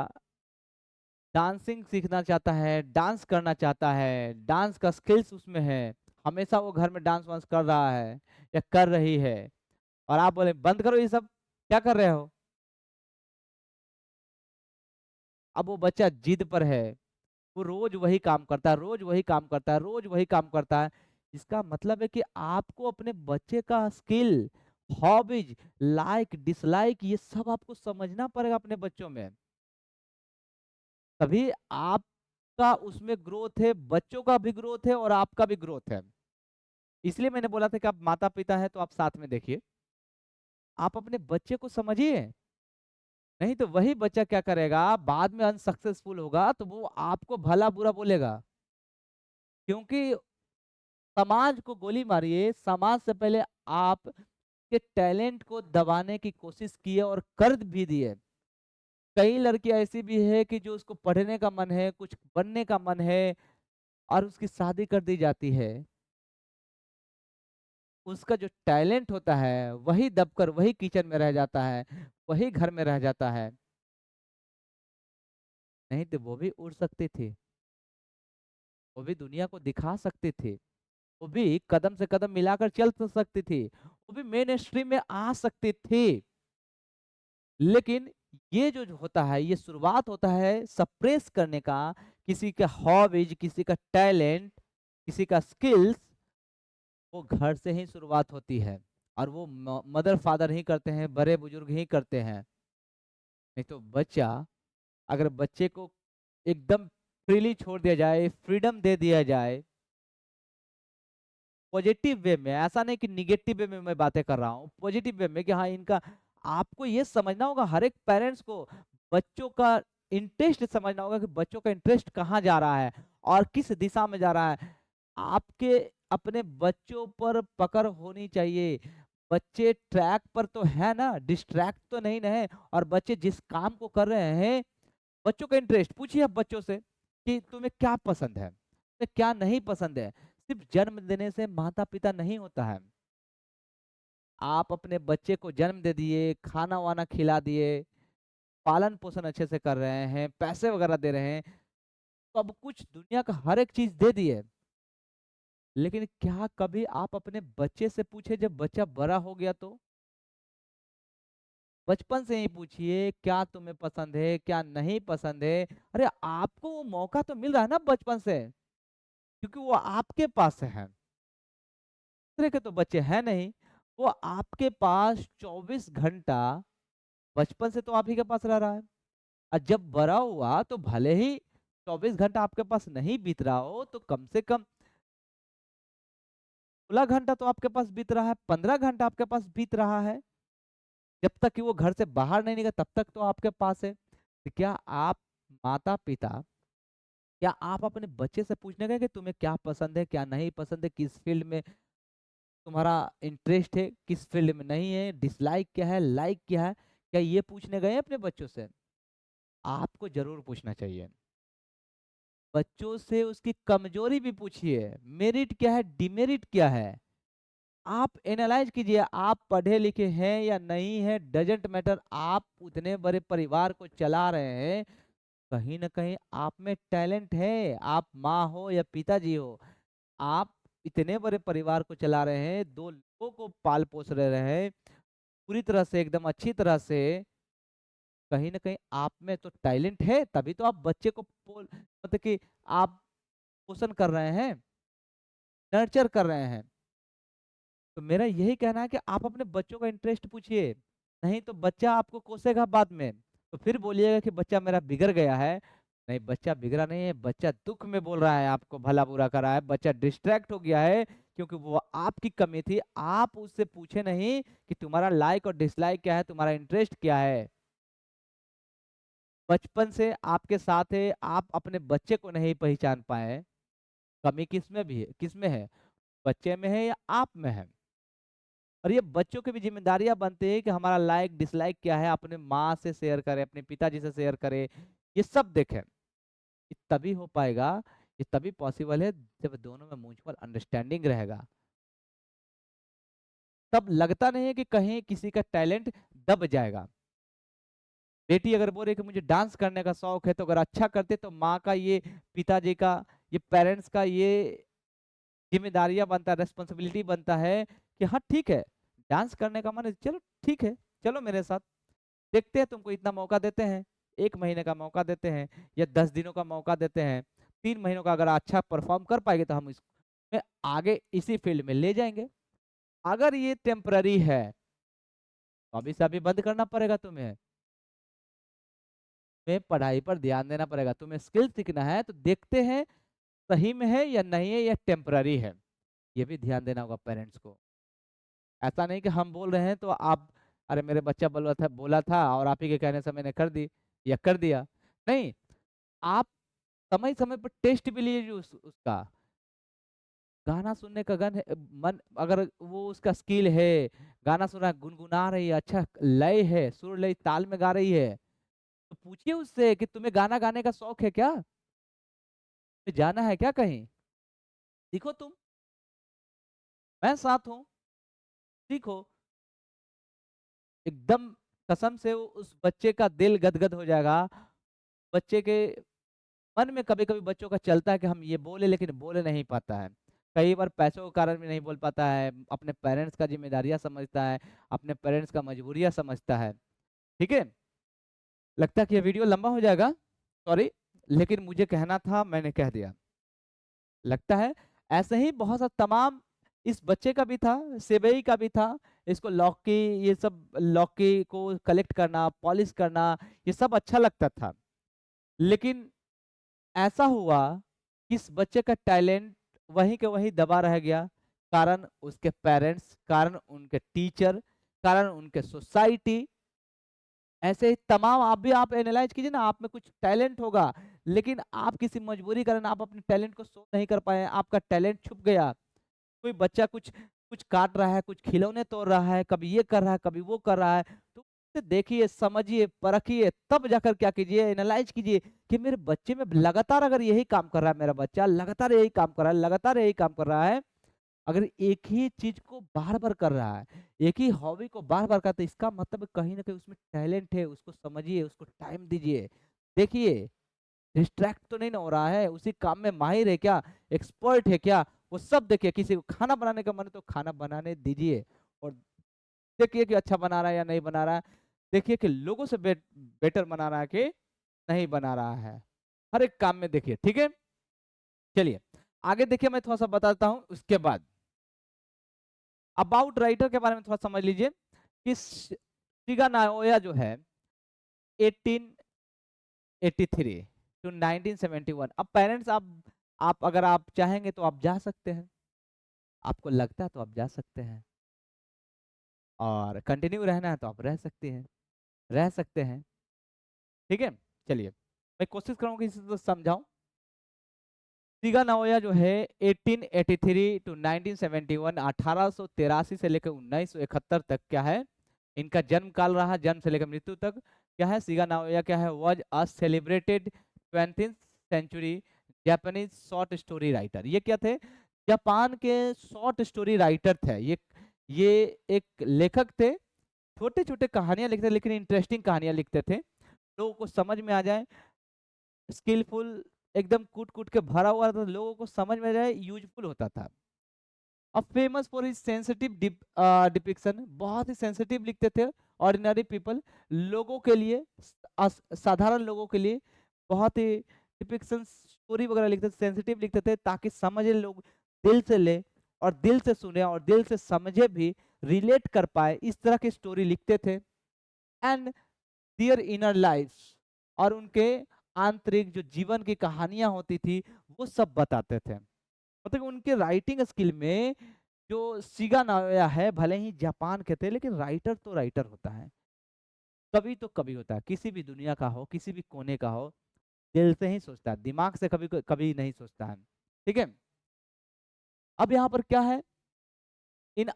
डांसिंग सीखना चाहता है, डांस करना चाहता है, डांस का स्किल्स उसमें है, हमेशा वो घर में डांस वांस कर रहा है या कर रही है, और आप बोले बंद करो ये सब, क्या कर रहे हो? अब वो बच्चा जिद पर है, वो रोज वही काम करता है, रोज वही काम करता है, रोज वही काम करता है। इसका मतलब है कि आपको अपने बच्चे का स्किल, हॉबीज, लाइक डिसलाइक, ये सब आपको समझना पड़ेगा अपने बच्चों में। तभी आपका उसमें ग्रोथ है, बच्चों का भी ग्रोथ है, और आपका भी ग्रोथ है। इसलिए मैंने बोला था कि आप माता पिता है तो आप साथ में देखिए, आप अपने बच्चे को समझिए। नहीं तो वही बच्चा क्या करेगा, बाद में अनसक्सेसफुल होगा तो वो आपको भला बुरा बोलेगा। क्योंकि समाज को गोली मारिए, समाज से पहले आप के टैलेंट को दबाने की कोशिश किए और कर भी दिए। कई लड़कियां ऐसी भी है कि जो उसको पढ़ने का मन है, कुछ बनने का मन है, और उसकी शादी कर दी जाती है। उसका जो टैलेंट होता है वही दबकर वही किचन में रह जाता है, वही घर में रह जाता है। नहीं तो वो भी उड़ सकती थी, वो भी दुनिया को दिखा सकती थी, वो भी कदम से कदम मिलाकर चल तो सकती थी, वो भी मेन स्ट्रीम में आ सकती थी। लेकिन ये जो होता है, ये शुरुआत होता है सप्रेस करने का, किसी का हॉबीज, किसी का टैलेंट, किसी का स्किल्स, वो घर से ही शुरुआत होती है। और वो मदर फादर ही करते हैं, बड़े बुजुर्ग ही करते हैं। नहीं तो बच्चा, अगर बच्चे को एकदम फ्रीली छोड़ दिया जाए, फ्रीडम दे दिया जाए, पॉजिटिव वे में, ऐसा नहीं कि निगेटिव वे में मैं बातें कर रहा हूँ, पॉजिटिव वे में कि हाँ इनका, आपको ये समझना होगा, हर एक पेरेंट्स को बच्चों का इंटरेस्ट समझना होगा कि बच्चों का इंटरेस्ट कहाँ जा रहा है और किस दिशा में जा रहा है। आपके अपने बच्चों पर पकड़ होनी चाहिए। बच्चे ट्रैक पर तो है ना, डिस्ट्रैक्ट तो नहीं ना है। और बच्चे जिस काम को कर रहे हैं, बच्चों का इंटरेस्ट पूछिए आप बच्चों से कि तुम्हें क्या पसंद है, तुम्हें क्या नहीं पसंद है। सिर्फ जन्म देने से माता पिता नहीं होता है। आप अपने बच्चे को जन्म दे दिए, खाना वाना खिला दिए, पालन पोषण अच्छे से कर रहे हैं, पैसे वगैरह दे रहे हैं, सब कुछ दुनिया का हर एक चीज दे दिए, लेकिन क्या कभी आप अपने बच्चे से पूछे जब बच्चा बड़ा हो गया तो? बचपन से ही पूछिए क्या तुम्हें पसंद है, क्या नहीं पसंद है। अरे आपको वो मौका तो मिल रहा है ना बचपन से, क्योंकि वो आपके पास है। दूसरे के तो बच्चे हैं नहीं। वो आपके पास 24 घंटा बचपन से तो आप ही के पास रह रहा है। और जब बड़ा हुआ तो भले ही 24 घंटा आपके पास नहीं बीत रहा हो, तो कम से कम 16 घंटा तो आपके पास बीत रहा है, 15 घंटा आपके पास बीत रहा है। जब तक कि वो घर से बाहर नहीं निकला तब तक तो आपके पास है। तो क्या आप माता पिता, क्या आप अपने बच्चे से पूछने गए कि तुम्हें क्या पसंद है, क्या नहीं पसंद है, किस फील्ड में तुम्हारा इंटरेस्ट है, किस फील्ड में नहीं है, डिसलाइक क्या है, लाइक क्या है? क्या ये पूछने गए अपने बच्चों से? आपको जरूर पूछना चाहिए। बच्चों से उसकी कमजोरी भी पूछिए, मेरिट क्या है, डिमेरिट क्या है। आप एनालाइज कीजिए, आप पढ़े लिखे हैं या नहीं है, डजेंट मैटर। आप उतने बड़े परिवार को चला रहे हैं, कहीं ना कहीं आप में टैलेंट है। आप माँ हो या पिताजी हो, आप इतने बड़े परिवार को चला रहे हैं, दो लोगों को पाल पोस रहे हैं पूरी तरह से, एकदम अच्छी तरह से। कहीं ना कहीं आप में तो टैलेंट है, तभी तो आप बच्चे को मतलब कि आप पोषण कर रहे हैं, नर्चर कर रहे हैं। तो मेरा यही कहना है कि आप अपने बच्चों का इंटरेस्ट पूछिए। नहीं तो बच्चा आपको कोसेगा बाद में, तो फिर बोलिएगा कि बच्चा मेरा बिगड़ गया है। नहीं, बच्चा बिगड़ा नहीं है, बच्चा दुख में बोल रहा है, आपको भला बुरा कर रहा है, बच्चा डिस्ट्रैक्ट हो गया है, क्योंकि वो आपकी कमी थी। आप उससे पूछे नहीं कि तुम्हारा लाइक और डिसलाइक क्या है, तुम्हारा इंटरेस्ट क्या है। बचपन से आपके साथ है, आप अपने बच्चे को नहीं पहचान पाए। कमी किसमें भी है, किसमें है? बच्चे में है या आप में है? और ये बच्चों की भी जिम्मेदारियां बनती है कि हमारा लाइक डिसलाइक क्या है, अपने माँ से शेयर करें, अपने पिताजी से शेयर करें, ये सब देखें। ये तभी हो पाएगा, ये तभी पॉसिबल है जब दोनों में म्यूचुअल अंडरस्टैंडिंग रहेगा। तब लगता नहीं है कि कहीं किसी का टैलेंट दब जाएगा। बेटी अगर बोले कि मुझे डांस करने का शौक है, तो अगर अच्छा करते तो माँ का ये, पिताजी का ये, पेरेंट्स का ये जिम्मेदारियां बनता है, रेस्पॉन्सिबिलिटी बनता है कि हाँ ठीक है, डांस करने का मन है, चलो ठीक है, चलो मेरे साथ, देखते हैं, तुमको इतना मौका देते हैं, 1 महीने का मौका देते हैं या 10 दिनों का मौका देते हैं, 3 महीनों का, अगर अच्छा परफॉर्म कर पाएंगे तो हम इसमें आगे इसी फील्ड में ले जाएंगे। अगर ये टेम्पररी है तो अभी से अभी बंद करना पड़ेगा तुम्हें। तुम्हें पढ़ाई पर ध्यान देना पड़ेगा, तुम्हें स्किल सीखना है, तो देखते हैं सही में है या नहीं है, या टेम्पररी है। ये भी ध्यान देना होगा पेरेंट्स को। ऐसा नहीं कि हम बोल रहे हैं तो आप, अरे मेरे बच्चा बोला था और आप ही के कहने से मैंने कर दी या कर दिया। नहीं, आप समय समय पर टेस्ट भी लीजिए उसका। गाना सुनने का गन है, मन अगर वो उसका स्किल है, गाना सुन रहा है, गुनगुना रही है, अच्छा लय है, सुर लय ताल में गा रही है, तो पूछिए उससे कि तुम्हें गाना गाने का शौक है क्या, तुम्हें जाना है क्या कहीं, सीखो तुम, मैं साथ हूँ, सीखो। एकदम कसम से उस बच्चे का दिल गदगद हो जाएगा। बच्चे के मन में कभी कभी बच्चों का चलता है कि हम ये बोले, लेकिन बोले नहीं पाता है। कई बार पैसों के कारण भी नहीं बोल पाता है, अपने पेरेंट्स का जिम्मेदारियां समझता है, अपने पेरेंट्स का मजबूरियां समझता है। ठीक है, लगता है कि ये वीडियो लंबा हो जाएगा, सॉरी, लेकिन मुझे कहना था, मैंने कह दिया। लगता है ऐसे ही बहुत सा तमाम, इस बच्चे का भी था, सेबई का भी था, इसको लॉकी, ये सब लॉकी को कलेक्ट करना, पॉलिश करना, ये सब अच्छा लगता था। लेकिन ऐसा हुआ कि इस बच्चे का टैलेंट वहीं के वहीं दबा रह गया, कारण उसके पेरेंट्स, कारण उनके टीचर, कारण उनके सोसाइटी। ऐसे ही तमाम, आप भी आप एनालाइज कीजिए ना, आप में कुछ टैलेंट होगा, लेकिन आप किसी मजबूरी कारण आप अपने टैलेंट को शो नहीं कर पाए, आपका टैलेंट छुप गया। कोई बच्चा कुछ कुछ काट रहा है, कुछ खिलौने तोड़ रहा है, कभी ये कर रहा है, कभी वो कर रहा है, तो उसे देखिए, समझिए, परखिए, तब जाकर क्या कीजिए, एनालाइज कीजिए कि मेरे बच्चे में लगातार अगर यही काम कर रहा है, मेरा बच्चा लगातार यही काम कर रहा है, लगातार यही काम कर रहा है, अगर एक ही चीज को बार बार कर रहा है, एक ही हॉबी को बार बार करता है, इसका मतलब कहीं ना कहीं उसमें टैलेंट है, उसको समझिए, उसको टाइम दीजिए, देखिए डिस्ट्रैक्ट तो नहीं ना हो रहा है, उसी काम में माहिर है क्या, एक्सपर्ट है क्या, वो सब देखिए। किसी को खाना बनाने का मन है तो खाना बनाने दीजिए, और देखिए कि अच्छा बना रहा है या नहीं बना रहा है, देखिए कि लोगों से बेटर बना रहा है कि नहीं बना रहा है, हर एक काम में देखिए, ठीक है। चलिए आगे देखिए, मैं थोड़ा सा बताता हूँ उसके बाद। अबाउट राइटर के बारे में थोड़ा समझ लीजिए कि शिगा नाओया जो है 1883 टू 1971। अब पेरेंट्स, आप अगर आप चाहेंगे तो आप जा सकते हैं, आपको लगता है तो आप जा सकते हैं, और कंटिन्यू रहना है तो आप रह सकते हैं, रह सकते हैं, ठीक है। चलिए मैं कोशिश करूंगा कि इसे तो समझाऊं। शिगा नाओया जो है 1883 टू 1971, 1883 से लेकर 1971 तक क्या है इनका जन्म काल रहा, जन्म से लेकर मृत्यु तक। क्या है शिगा नाओया, क्या है, was a celebrated 20th century Japanese short story writer. ये क्या थे, जापान के शॉर्ट स्टोरी राइटर थे ये एक लेखक थे, छोटे छोटे कहानियां लिखते थे, लेकिन इंटरेस्टिंग कहानियां लिखते थे, लोगों को समझ में आ जाए, स्किलफुल, एकदम कूट कूट के भरा हुआ था, लोगों को समझ में जाए, यूजफुल होता था। अब famous for his sensitive depiction, बहुत ही सेंसिटिव लिखते थे, ऑर्डिनरी पीपल, लोगों के लिए, साधारण लोगों के लिए बहुत ही डिपिक्शन, स्टोरी वगैरह लिखते थे, सेंसिटिव लिखते थे, ताकि समझे लोग, दिल से ले और दिल से सुने और दिल से समझे भी, रिलेट कर पाए, इस तरह की स्टोरी लिखते थे। एंड देयर इनर लाइफ, और उनके आंतरिक जो जीवन की कहानियां होती थी वो सब बताते थे। मतलब उनके राइटिंग स्किल में, जो शिगा नाओया है भले ही जापान के थे, लेकिन राइटर तो राइटर होता है, कभी तो कभी होता है, किसी भी दुनिया का हो, किसी भी कोने का हो, दिल से ही सोचता है, दिमाग से कभी कभी नहीं सोचता है, ठीक है। अब यहाँ पर क्या है, in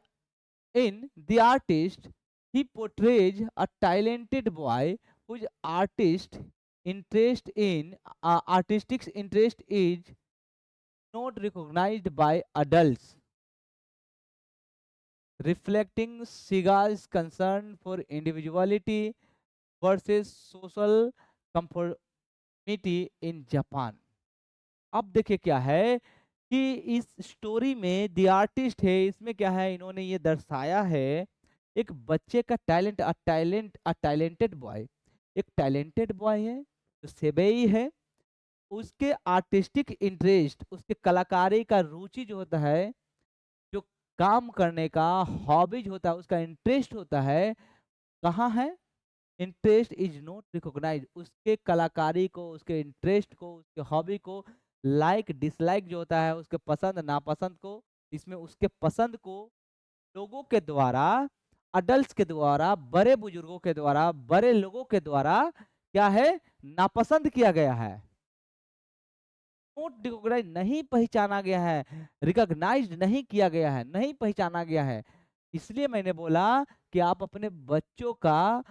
in the artist he portrays a talented boy whose artistic interest is not recognized by adults, reflecting Shiga's concern for individuality versus social conformity in Japan। अब देखिए क्या है कि इस स्टोरी में द आर्टिस्ट है, इसमें क्या है, इन्होंने ये दर्शाया है एक बच्चे का टैलेंट, अ टैलेंटेड बॉय, एक टैलेंटेड बॉय है जो सेबई है, उसके आर्टिस्टिक इंटरेस्ट, उसके कलाकारी का रुचि जो होता है, जो काम करने का हॉबीज होता है, उसका इंटरेस्ट होता है, कहाँ है, इंटरेस्ट इज नॉट रिकॉग्नाइज, उसके कलाकारी को, उसके इंटरेस्ट को, उसके हॉबी को, लाइक डिसलाइक जो होता है, उसके पसंद नापसंद को, इसमें उसके पसंद को लोगों के द्वारा, अडल्ट के द्वारा, बड़े बुजुर्गों के द्वारा, बड़े लोगों के द्वारा क्या है, नापसंद किया गया है, नोट रिकॉग्नाइज नहीं पहचाना गया है, रिकॉग्नाइज नहीं किया गया है, नहीं पहचाना गया है। इसलिए मैंने बोला कि आप अपने बच्चों का,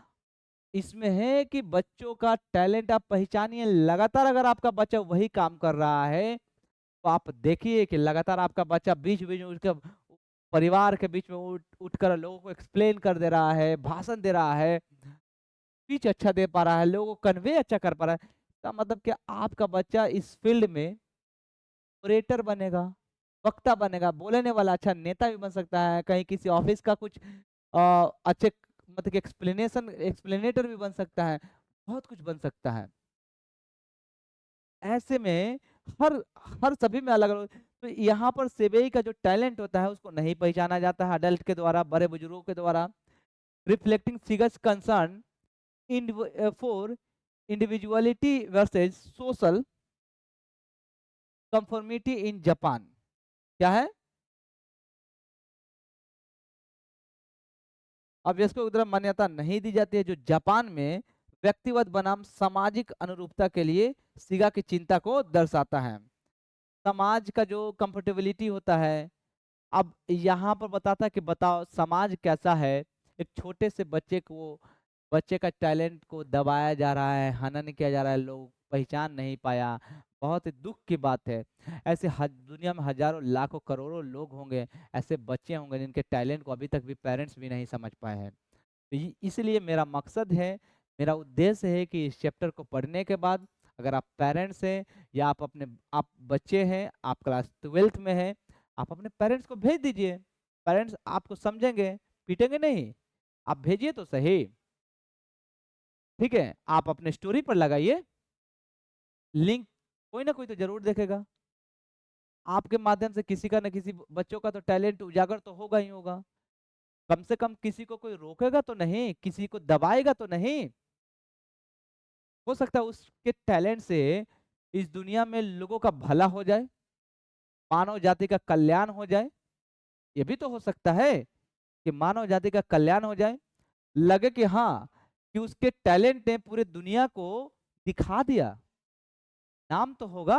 इसमें है कि बच्चों का टैलेंट आप पहचानिए, लगातार अगर आपका बच्चा वही काम कर रहा है तो आप देखिए कि लगातार आपका बच्चा बीच बीच में उसके परिवार के बीच में उठकर लोगों को एक्सप्लेन कर दे रहा है, भाषण दे रहा है, स्पीच अच्छा दे पा रहा है, लोगों को कन्वे अच्छा कर पा रहा है, इसका मतलब कि आपका बच्चा इस फील्ड में ऑपरेटर बनेगा, वक्ता बनेगा, बोलने वाला अच्छा नेता भी बन सकता है, कहीं किसी ऑफिस का कुछ अच्छे मतलब कि एक्सप्लेनेटर भी बन सकता है, बहुत कुछ बन सकता है। ऐसे में हर हर सभी में अलग अलग, तो यहाँ पर सेबेई का जो टैलेंट होता है उसको नहीं पहचाना जाता है अडल्ट के द्वारा, बड़े बुजुर्गों के द्वारा। Reflecting figures concern for individuality versus social conformity in Japan. क्या है? अवयस्कों की तरफ मान्यता नहीं दी जाती है, जो जापान में व्यक्तिगत बनाम सामाजिक अनुरूपता के लिए सिगा की चिंता को दर्शाता है। समाज का जो कंफर्टेबिलिटी होता है, अब यहाँ पर बताता है कि बताओ समाज कैसा है। एक छोटे से बच्चे का टैलेंट को दबाया जा रहा है, हनन किया जा रहा है, लोग पहचान नहीं पाया। बहुत ही दुख की बात है। ऐसे दुनिया में हजारों लाखों करोड़ों लोग होंगे, ऐसे बच्चे होंगे जिनके टैलेंट को अभी तक भी पेरेंट्स भी नहीं समझ पाए हैं। तो इसलिए मेरा मकसद है, मेरा उद्देश्य है कि इस चैप्टर को पढ़ने के बाद अगर आप पेरेंट्स हैं या आप बच्चे हैं, आप क्लास 12th में हैं, आप अपने पेरेंट्स को भेज दीजिए। पेरेंट्स आपको समझेंगे, पीटेंगे नहीं। आप भेजिए तो सही। ठीक है, आप अपने स्टोरी पर लगाइए लिंक, कोई ना कोई तो जरूर देखेगा। आपके माध्यम से किसी का ना किसी बच्चों का तो टैलेंट उजागर तो होगा ही होगा। कम से कम किसी को कोई रोकेगा तो नहीं, किसी को दबाएगा तो नहीं। हो सकता है उसके टैलेंट से इस दुनिया में लोगों का भला हो जाए, मानव जाति का कल्याण हो जाए। ये भी तो हो सकता है कि मानव जाति का कल्याण हो जाए, लगे कि हाँ, कि उसके टैलेंट ने पूरे दुनिया को दिखा दिया, नाम तो होगा।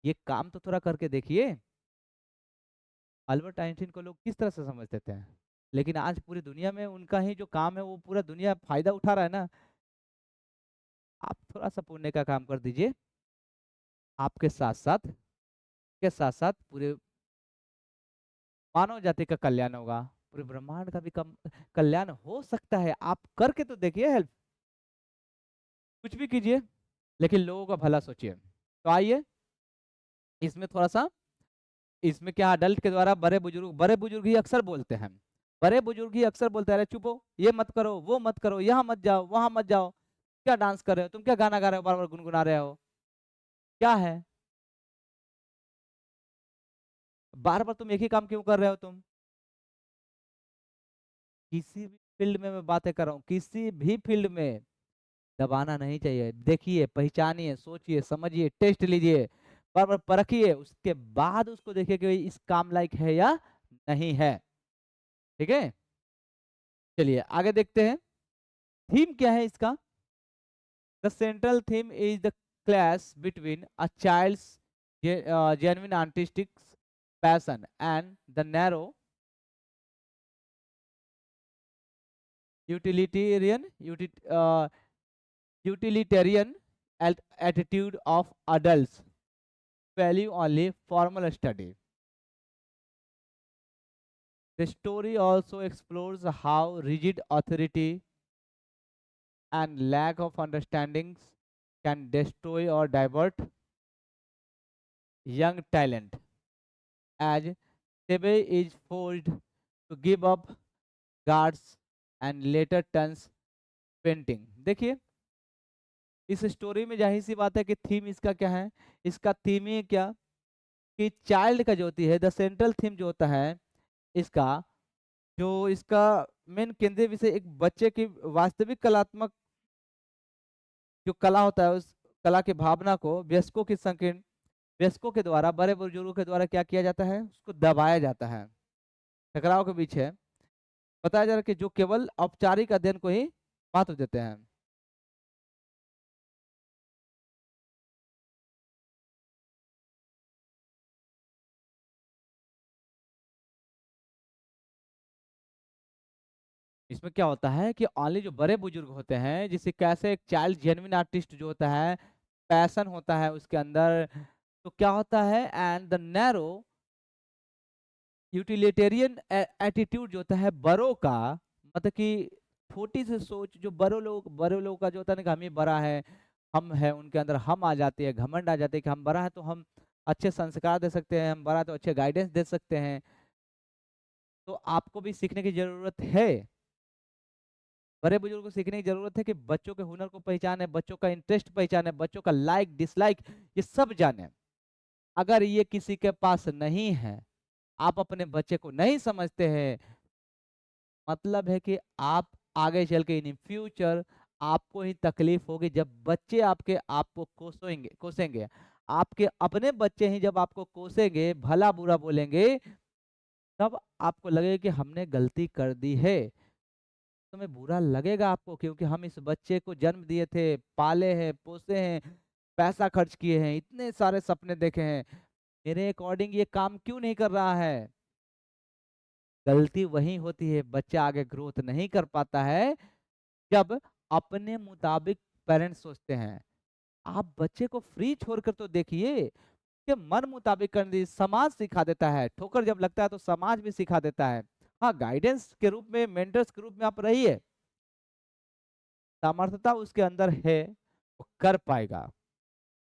ये काम तो थोड़ा करके देखिए। अल्बर्ट आइंस्टीन को लोग किस तरह से समझते थे, लेकिन आज पूरी दुनिया में उनका ही जो काम है वो पूरा दुनिया फायदा उठा रहा है ना। आप थोड़ा सा पुण्य का काम कर दीजिए, आपके साथ साथ पूरे मानव जाति का कल्याण होगा, पूरे ब्रह्मांड का भी कल्याण हो सकता है। आप करके तो देखिए हेल्प, कुछ भी कीजिए, लेकिन लोगों का भला सोचिए। तो आइए इसमें थोड़ा सा, इसमें क्या अडल्ट के द्वारा बड़े बुजुर्ग ही अक्सर बोलते हैं, बड़े बुजुर्ग ही अक्सर बोलते हैं, अरे चुप हो, ये मत करो, वो मत करो, यहाँ मत जाओ, वहां मत जाओ, क्या डांस कर रहे हो तुम, क्या गाना गा रहे हो, बार बार गुनगुना रहे हो, क्या है, बार बार तुम एक ही काम क्यों कर रहे हो तुम। किसी भी फील्ड में मैं बातें कर रहा हूँ, किसी भी फील्ड में दबाना नहीं चाहिए। देखिए, पहचानिए, सोचिए, समझिए, टेस्ट लीजिए, बार बार परखिए, उसके बाद उसको देखिए कि इस काम लायक है या नहीं है। ठीक है, चलिए आगे देखते हैं। थीम क्या है इसका? The central theme is the clash between a child's genuine artistic passion and the narrow utilitarian utilitarian attitude of adults value only formal study. The story also explores how rigid authority and lack of understandings can destroy or divert young talent, as Sebe is forced to give up guards and later turns painting. देखिए, इस story में जाहिर सी बात है कि theme इसका क्या है, इसका थीम ही क्या, कि चाइल्ड का जो होती है, द सेंट्रल थीम जो होता है इसका, जो इसका मेन केंद्रीय विषय एक बच्चे की वास्तविक कलात्मक जो कला होता है, उस कला की भावना को वयस्कों के द्वारा, बड़े बुजुर्गों के द्वारा क्या किया जाता है, उसको दबाया जाता है। टकराव के बीच है, बताया जा रहा है कि जो केवल औपचारिक अध्ययन को ही महत्व देते हैं। इसमें क्या होता है कि ओनली जो बड़े बुजुर्ग होते हैं, जिसे कैसे एक चाइल्ड जेन्युइन आर्टिस्ट जो होता है, पैशन होता है उसके अंदर, तो क्या होता है, and the narrow utilitarian attitude जो होता है बड़ों का, मतलब कि छोटी सी सोच, जो बड़े लोगों का जो होता है ना, कि हम ही बड़ा है, हम है, उनके अंदर हम आ जाते हैं, घमंड आ जाते हैं कि हम बड़ा है तो हम अच्छे संस्कार दे सकते हैं, हम बड़ा तो अच्छे गाइडेंस दे सकते हैं। तो आपको भी सीखने की ज़रूरत है। बड़े बुजुर्ग को सीखने की ज़रूरत है कि बच्चों के हुनर को पहचाने, बच्चों का इंटरेस्ट पहचाने, बच्चों का लाइक, डिसलाइक ये सब जाने। अगर ये किसी के पास नहीं है, आप अपने बच्चे को नहीं समझते हैं, मतलब है कि आप आगे चल के इन फ्यूचर आपको ही तकलीफ होगी जब बच्चे आपके आपको कोसेंगे। आपके अपने बच्चे ही जब आपको कोसेंगे, भला-बुरा बोलेंगे, तब आपको लगेगा कि हमने गलती कर दी है। तुम्हें बुरा लगेगा आपको क्योंकि हम इस बच्चे को जन्म दिए थे, पाले हैं, पोसे हैं, पैसा खर्च किए हैं, इतने सारे सपने देखे हैं। मेरे अकॉर्डिंग ये काम क्यों नहीं कर रहा है? गलती वही होती है, बच्चा आगे ग्रोथ नहीं कर पाता है जब अपने मुताबिक पेरेंट्स सोचते हैं। आप बच्चे को फ्री छोड़कर तो देखिए, कि मन मुताबिक करने दीजिए, समाज सिखा देता है, ठोकर जब लगता है तो समाज भी सिखा देता है। हाँ, गाइडेंस के रूप में, मेंटर्स के रूप में आप रहिए, सामर्थ्यता उसके अंदर है, वो कर पाएगा।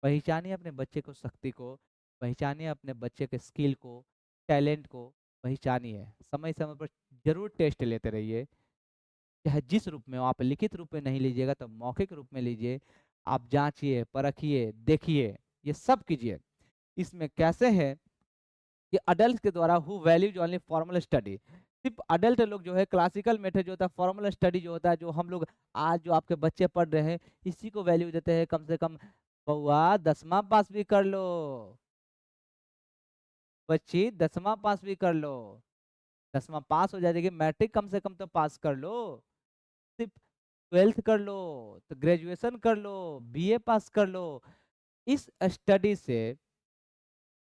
पहचानिए अपने बच्चे को, शक्ति को, पहचानिए अपने बच्चे के स्किल को, टैलेंट को पहचानिए। समय-समय पर ज़रूर टेस्ट लेते रहिए, चाहे जिस रूप में हो, आप लिखित रूप में नहीं लीजिएगा तो मौखिक रूप में लीजिए। आप जाँचिए, परखिए, देखिए, ये सब कीजिए। इसमें कैसे है कि अडल्ट के द्वारा who values only formal study, सिर्फ अडल्ट लोग जो है क्लासिकल मेथड जो होता है, फॉर्मल स्टडी जो होता है, जो हम लोग आज जो आपके बच्चे पढ़ रहे हैं, इसी को वैल्यू देते हैं। कम से कम बउआ 10वां पास भी कर लो, बच्ची 10वां पास भी कर लो, 10वां पास हो जाएगी, मैट्रिक कम से कम तो पास कर लो, सिर्फ 12th कर लो, तो ग्रेजुएशन कर लो, बीए पास कर लो। इस स्टडी से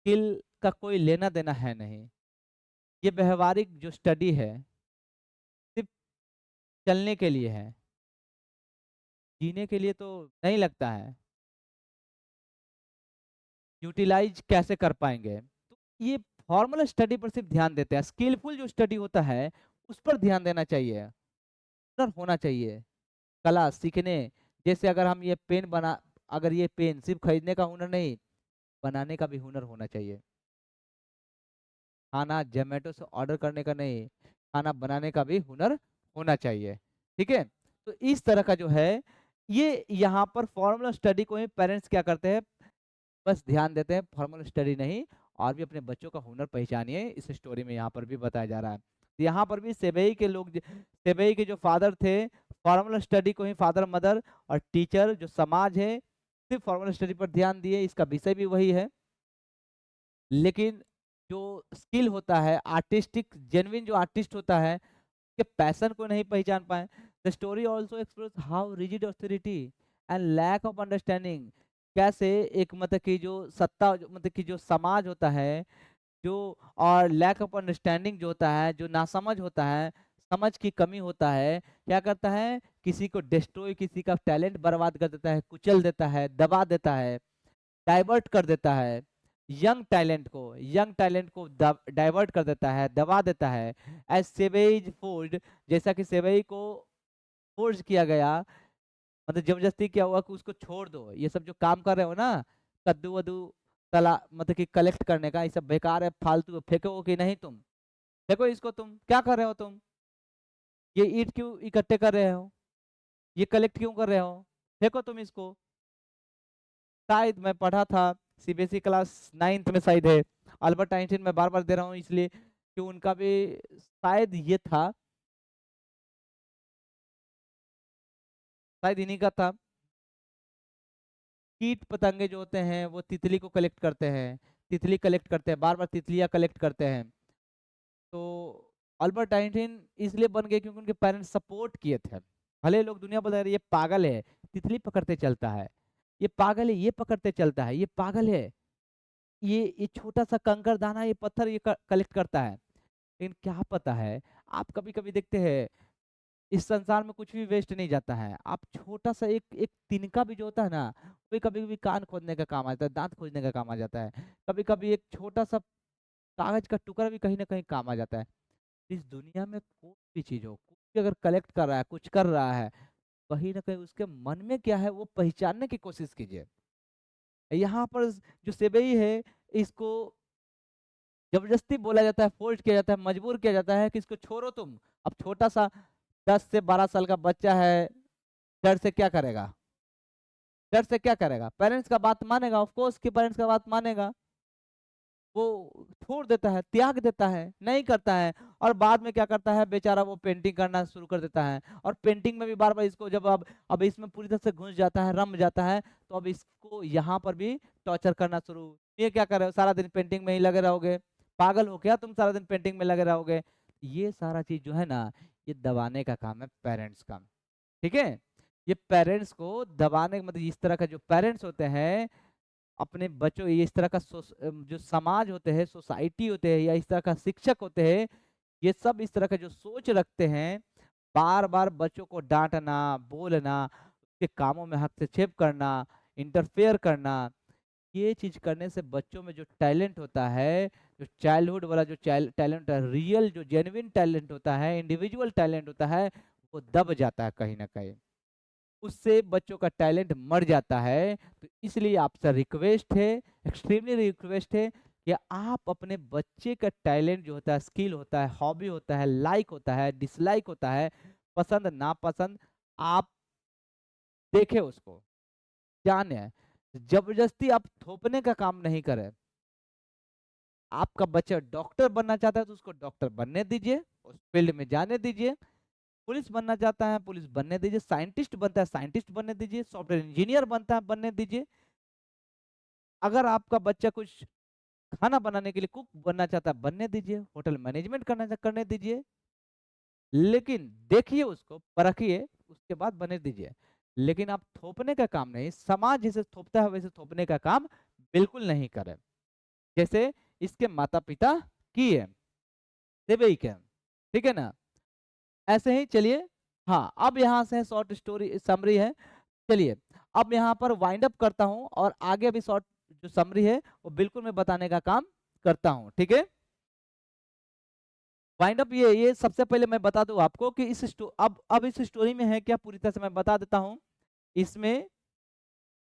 स्किल का कोई लेना देना है नहीं। ये व्यवहारिक जो स्टडी है सिर्फ चलने के लिए है, जीने के लिए तो नहीं लगता है। यूटिलाइज कैसे कर पाएँगे? तो ये फॉर्मल स्टडी पर सिर्फ ध्यान देते हैं, स्किलफुल जो स्टडी होता है, उस पर ध्यान देना चाहिए, हुनर होना चाहिए, कला सीखने। जैसे अगर हम ये पेन बना अगर ये पेन सिर्फ खरीदने का हुनर नहीं, बनाने का भी हुनर होना चाहिए। खाना ज़ोमैटो से ऑर्डर करने का नहीं, खाना बनाने का भी हुनर होना चाहिए, ठीक है? तो इस तरह का जो है, ये यहाँ पर फॉर्मल स्टडी को ही पेरेंट्स क्या करते हैं, बस ध्यान देते हैं, फॉर्मल स्टडी नहीं, और भी अपने बच्चों का हुनर पहचानिए, इस स्टोरी में यहाँ पर भी बताया जा रहा है। तो यहाँ पर भी सेबई के जो फादर थे, फॉर्मल स्टडी को ही फादर, मदर और टीचर जो समाज है, सिर्फ फॉर्मल स्टडी पर ध्यान दिए, इसका विषय भी वही है। लेकिन जो स्किल होता है, आर्टिस्टिक जेन्युइन जो आर्टिस्ट होता है, के पैशन को नहीं पहचान पाए। The story also explores how rigid authority and lack of understanding, कैसे एक मतलब कि जो मतलब कि जो समाज होता है, जो और लैक ऑफ अंडरस्टैंडिंग जो होता है, जो नासमझ होता है, समझ की कमी होता है, क्या करता है, किसी को डिस्ट्रॉय, किसी का टैलेंट बर्बाद कर देता है, कुचल देता है, दबा देता है, डाइवर्ट कर देता है। यंग टैलेंट को डाइवर्ट कर देता है, दबा देता है। एज सेवेज फोर्स्ड, जैसा कि सेवई को फोर्स किया गया, मतलब जबरदस्ती किया हुआ कि उसको छोड़ दो, ये सब जो काम कर रहे हो ना, कद्दू वद्दू तला मतलब कि कलेक्ट करने का, ये सब बेकार है, फालतू है, फेंको कि नहीं तुम, देखो इसको, तुम क्या कर रहे हो, तुम ये ईंट क्यों इकट्ठे कर रहे हो, ये कलेक्ट क्यों कर रहे हो, फेंको तुम इसको। शायद मैं पढ़ा था, सीबीएसई क्लास 9th में शायद है, अल्बर्ट आइंस्टीन मैं बार बार दे रहा हूँ इसलिए कि उनका भी शायद ये था, शायद इन्हीं का था। कीट पतंगे जो होते हैं वो तितली को कलेक्ट करते हैं, तितली कलेक्ट करते हैं, बार बार तितलियां कलेक्ट करते हैं। तो अल्बर्ट आइंस्टीन इसलिए बन गए क्योंकि उनके पेरेंट्स सपोर्ट किए थे। भले लोग दुनिया बोल रहे हैं ये पागल है, तितली पकड़ते चलता है, ये पागल है, ये पकड़ते चलता है, ये पागल है, ये छोटा सा कंकर दाना, ये पत्थर ये कलेक्ट करता है। लेकिन क्या पता है, आप कभी कभी देखते हैं इस संसार में कुछ भी वेस्ट नहीं जाता है। आप छोटा सा एक एक तिनका भी जो होता है ना, वो कभी कभी कान खोदने का काम आ जाता है, दांत खोजने का काम आ जाता है, कभी कभी एक छोटा सा कागज का टुकड़ा भी कहीं ना कहीं काम आ जाता है। इस दुनिया में कोई भी चीज हो, कुछ भी अगर कलेक्ट कर रहा है, कुछ कर रहा है, कहीं ना कहीं उसके मन में क्या है वो पहचानने की कोशिश कीजिए। यहाँ पर जो सेबई है, इसको जबरदस्ती बोला जाता है, फोर्स किया जाता है, मजबूर किया जाता है कि इसको छोड़ो तुम। अब छोटा सा 10 से 12 साल का बच्चा है, डर से क्या करेगा? डर से क्या करेगा? पेरेंट्स का बात मानेगा? ऑफ कोर्स कि पेरेंट्स का बात मानेगा। वो छोड़ देता है, त्याग देता है, नहीं करता है। और बाद में क्या करता है बेचारा, वो पेंटिंग करना शुरू कर देता है। और पेंटिंग में भी बार बार इसको जब अब इसमें पूरी तरह से घुस जाता है, रम जाता है, तो अब इसको यहाँ पर भी टॉर्चर करना शुरू। ये क्या कर रहे हो, सारा दिन पेंटिंग में ही लगे रहोगे? पागल हो क्या तुम, सारा दिन पेंटिंग में लगे रहोगे? ये सारा चीज जो है ना, ये दबाने का काम है पेरेंट्स का। ठीक है? ये पेरेंट्स को दबाने, मतलब इस तरह का जो पेरेंट्स होते हैं अपने बच्चों, ये इस तरह का जो समाज होते हैं, सोसाइटी होते हैं, या इस तरह का शिक्षक होते हैं, ये सब इस तरह का जो सोच रखते हैं, बार बार बच्चों को डांटना, बोलना, उसके कामों में हस्तक्षेप करना, इंटरफेयर करना, ये चीज करने से बच्चों में जो टैलेंट होता है, जो चाइल्डहुड वाला जो टैलेंट है, रियल जो जेन्युइन टैलेंट होता है, इंडिविजुअल टैलेंट होता है, वो दब जाता है कहीं ना कहीं। उससे बच्चों का टैलेंट मर जाता है। तो इसलिए आपसे रिक्वेस्ट है, एक्सट्रीमली रिक्वेस्ट है, कि आप अपने बच्चे का टैलेंट जो होता है, स्किल होता है, हॉबी होता है, लाइक होता है, डिसलाइक होता है, पसंद नापसंद, आप देखें उसको, जाने। जबरदस्ती आप थोपने का काम नहीं करें। आपका बच्चा डॉक्टर बनना चाहता है तो उसको डॉक्टर बनने दीजिए, उस फील्ड में जाने दीजिए। पुलिस बनना चाहता है पुलिस बनने दीजिए, साइंटिस्ट बनता है साइंटिस्ट बनने दीजिए, सॉफ्टवेयर इंजीनियर बनता है बनने दीजिए। अगर आपका बच्चा कुछ खाना बनाने के लिए कुक बनना चाहता है बनने दीजिए, होटल मैनेजमेंट करने दीजिए। लेकिन देखिए उसको, परखिए, उसके बाद बनने दीजिए। लेकिन आप थोपने का काम नहीं, समाज जैसे थोपता है वैसे थोपने का काम बिल्कुल नहीं करें, जैसे इसके माता पिता किए, देवई के। ठीक है ना? ऐसे ही चलिए। हाँ, अब यहाँ से शॉर्ट स्टोरी समरी है। चलिए, अब यहाँ पर वाइंड अप करता हूँ, और आगे अभी शॉर्ट जो समरी है वो बिल्कुल मैं बताने का काम करता हूँ। ठीक है? वाइंड अप ये सबसे पहले मैं बता दूं आपको कि अब इस स्टोरी में है क्या, पूरी तरह से मैं बता देता हूँ। इसमें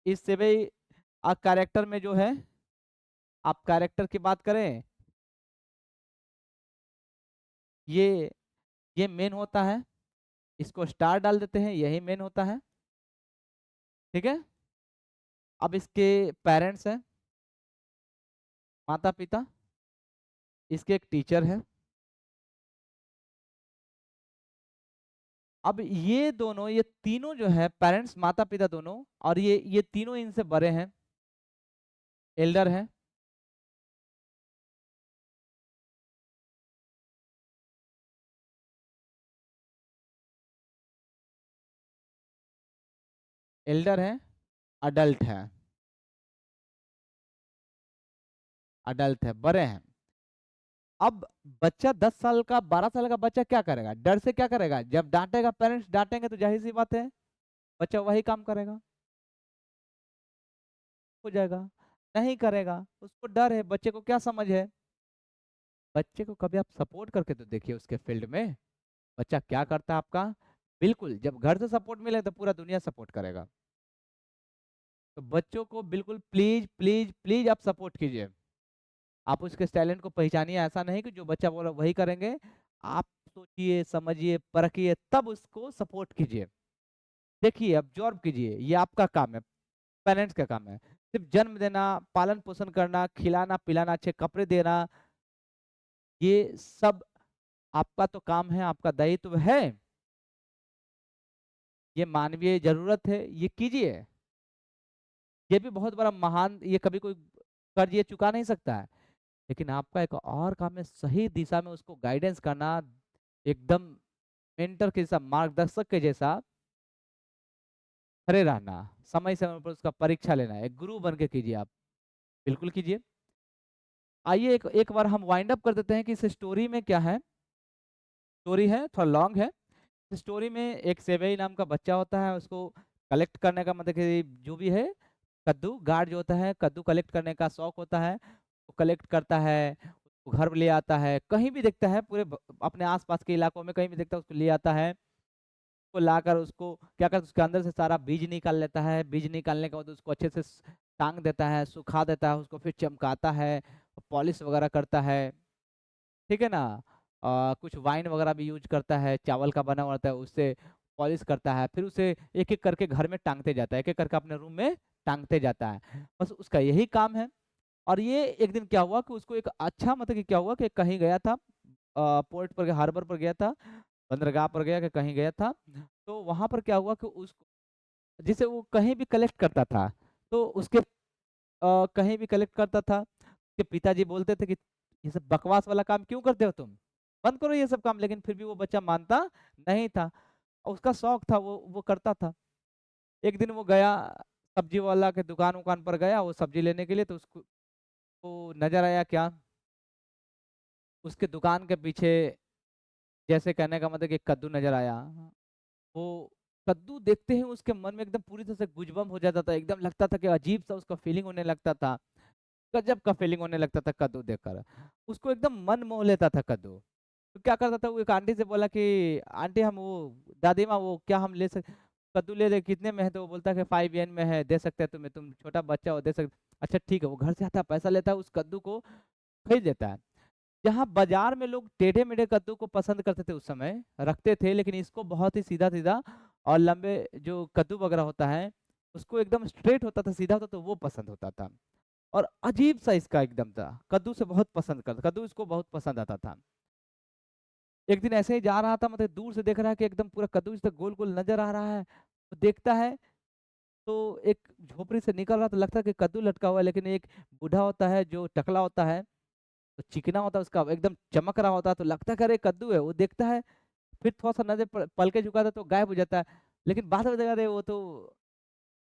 इस सेवे कैरेक्टर में जो है, आप कैरेक्टर की बात करें, ये ये मेन होता है, इसको स्टार डाल देते हैं, यही मेन होता है। ठीक है? अब इसके पेरेंट्स हैं, माता पिता, इसके एक टीचर है। अब ये दोनों, ये तीनों जो है पेरेंट्स, माता पिता दोनों, और ये तीनों इनसे बड़े हैं, एल्डर हैं। एल्डर हैं, अडल्ट है, अडल्ट है, बड़े हैं। अब बच्चा 10 साल का, 12 साल का बच्चा क्या करेगा? डर से क्या करेगा? जब डांटेगा, पेरेंट्स डांटेंगे, तो जाहिर सी बात है बच्चा वही काम करेगा, हो जाएगा। नहीं करेगा, उसको डर है, बच्चे को क्या समझ है। बच्चे को कभी आप सपोर्ट करके तो देखिए उसके फील्ड में, बच्चा क्या करता है आपका। बिल्कुल, जब घर से सपोर्ट मिले तो पूरा दुनिया सपोर्ट करेगा। तो बच्चों को बिल्कुल प्लीज प्लीज प्लीज आप सपोर्ट कीजिए। आप उसके टैलेंट को पहचानिए, ऐसा नहीं कि जो बच्चा बोला वही करेंगे। आप सोचिए, समझिए, परखिए, तब उसको सपोर्ट कीजिए। देखिए, ऑब्जर्व कीजिए, ये आपका काम है, पेरेंट्स का काम है। सिर्फ जन्म देना, पालन पोषण करना, खिलाना पिलाना, अच्छे कपड़े देना, ये सब आपका तो काम है, आपका दायित्व है। ये मानवीय जरूरत है, ये कीजिए। ये भी बहुत बड़ा महान, ये कभी कोई कर्ज ये चुका नहीं सकता है। लेकिन आपका एक और काम है, सही दिशा में उसको गाइडेंस करना, एकदम मेंटर के जैसा, मार्गदर्शक के जैसा खड़े रहना, समय समय पर उसका परीक्षा लेना, एक गुरु बन के कीजिए आप, बिल्कुल कीजिए। आइए एक बार हम वाइंड अप कर देते हैं कि इस स्टोरी में क्या है। स्टोरी है थोड़ा लॉन्ग है। स्टोरी में एक सेवई नाम का बच्चा होता है, उसको कलेक्ट करने का, मतलब कि जो भी है, कद्दू गार्ड जो होता है, कद्दू कलेक्ट करने का शौक होता है, वो कलेक्ट करता है, उसको घर ले आता है, कहीं भी देखता है पूरे अपने आसपास के इलाकों में कहीं भी देखता है उसको ले आता है। उसको लाकर उसको क्या करता है, उसके अंदर से सारा बीज निकाल लेता है। बीज निकालने के बाद उसको अच्छे से टांग देता है, सुखा देता है, उसको फिर चमकाता है, पॉलिश वगैरह करता है, ठीक है ना? कुछ वाइन वगैरह भी यूज़ करता है, चावल का बना हुआ होता है, उससे पॉलिश करता है, फिर उसे एक-एक करके घर में टाँगते जाता है, एक-एक करके अपने रूम में टाँगते जाता है। बस उसका यही काम है। और ये एक दिन क्या हुआ कि उसको एक अच्छा मतलब कि क्या हुआ कि कहीं गया था, पोर्ट पर हार्बर पर गया था, बंदरगाह पर गया कि कहीं गया था, तो वहाँ पर क्या हुआ कि उसको जिसे वो कहीं भी कलेक्ट करता था, तो उसके कहीं भी कलेक्ट करता था, उसके पिताजी बोलते थे कि ये सब बकवास वाला काम क्यों करते हो तुम? बंद करो ये सब काम, लेकिन फिर भी वो बच्चा मानता नहीं था। और उसका शौक था, वो करता था। एक दिन वो गया सब्जी वाला के दुकान-वुकान पर गया वो सब्जी लेने के लिए, तो उसको को नज़र आया क्या, उसके दुकान के पीछे जैसे कहने का मतलब कि कद्दू नज़र आया। वो कद्दू देखते ही उसके मन में एकदम पूरी तरह से गुजबम हो जाता था, एकदम लगता था कि अजीब-सा उसका फीलिंग होने लगता था। गजब का फीलिंग होने लगता था कद्दू देखकर। उसको एकदम मन मोह लेता था कद्दू। तो क्या करता था, वो एक आंटी से बोला कि आंटी हम वो दादी माँ वो क्या हम ले सक कद्दू ले ले, कितने में है? तो वो बोलता है कि 5 येन में है, दे सकते हैं तुम्हें, तुम छोटा बच्चा हो दे सकते। अच्छा ठीक है, वो घर से आता है, पैसा लेता है, उस कद्दू को खरीद लेता है। जहाँ बाजार में लोग टेढ़े-मेढ़े कद्दू को पसंद करते थे उस समय, रखते थे, लेकिन इसको बहुत ही सीधा-सीधा और लंबे जो कद्दू वगैरह होता है, उसको एकदम स्ट्रेट होता था, सीधा होता तो वो पसंद होता था। और अजीब-सा इसका एकदम था, कद्दू से बहुत पसंद करता, कद्दू इसको बहुत पसंद आता था। एक दिन ऐसे ही जा रहा था, मतलब दूर से देख रहा है कि एकदम पूरा कद्दू इस तरह गोल-गोल नज़र आ रहा है, तो देखता है, तो एक झोपड़ी से निकल रहा तो लगता है कि कद्दू लटका हुआ है, लेकिन एक बूढ़ा होता है जो टकला होता है, तो चिकना होता है उसका एकदम चमक रहा होता है, तो लगता है कि अरे कद्दू है, वो देखता है, फिर थोड़ा-सा नज़र पलके झुकाता है तो गायब हो जाता है। लेकिन बाद में देखा अरे वो तो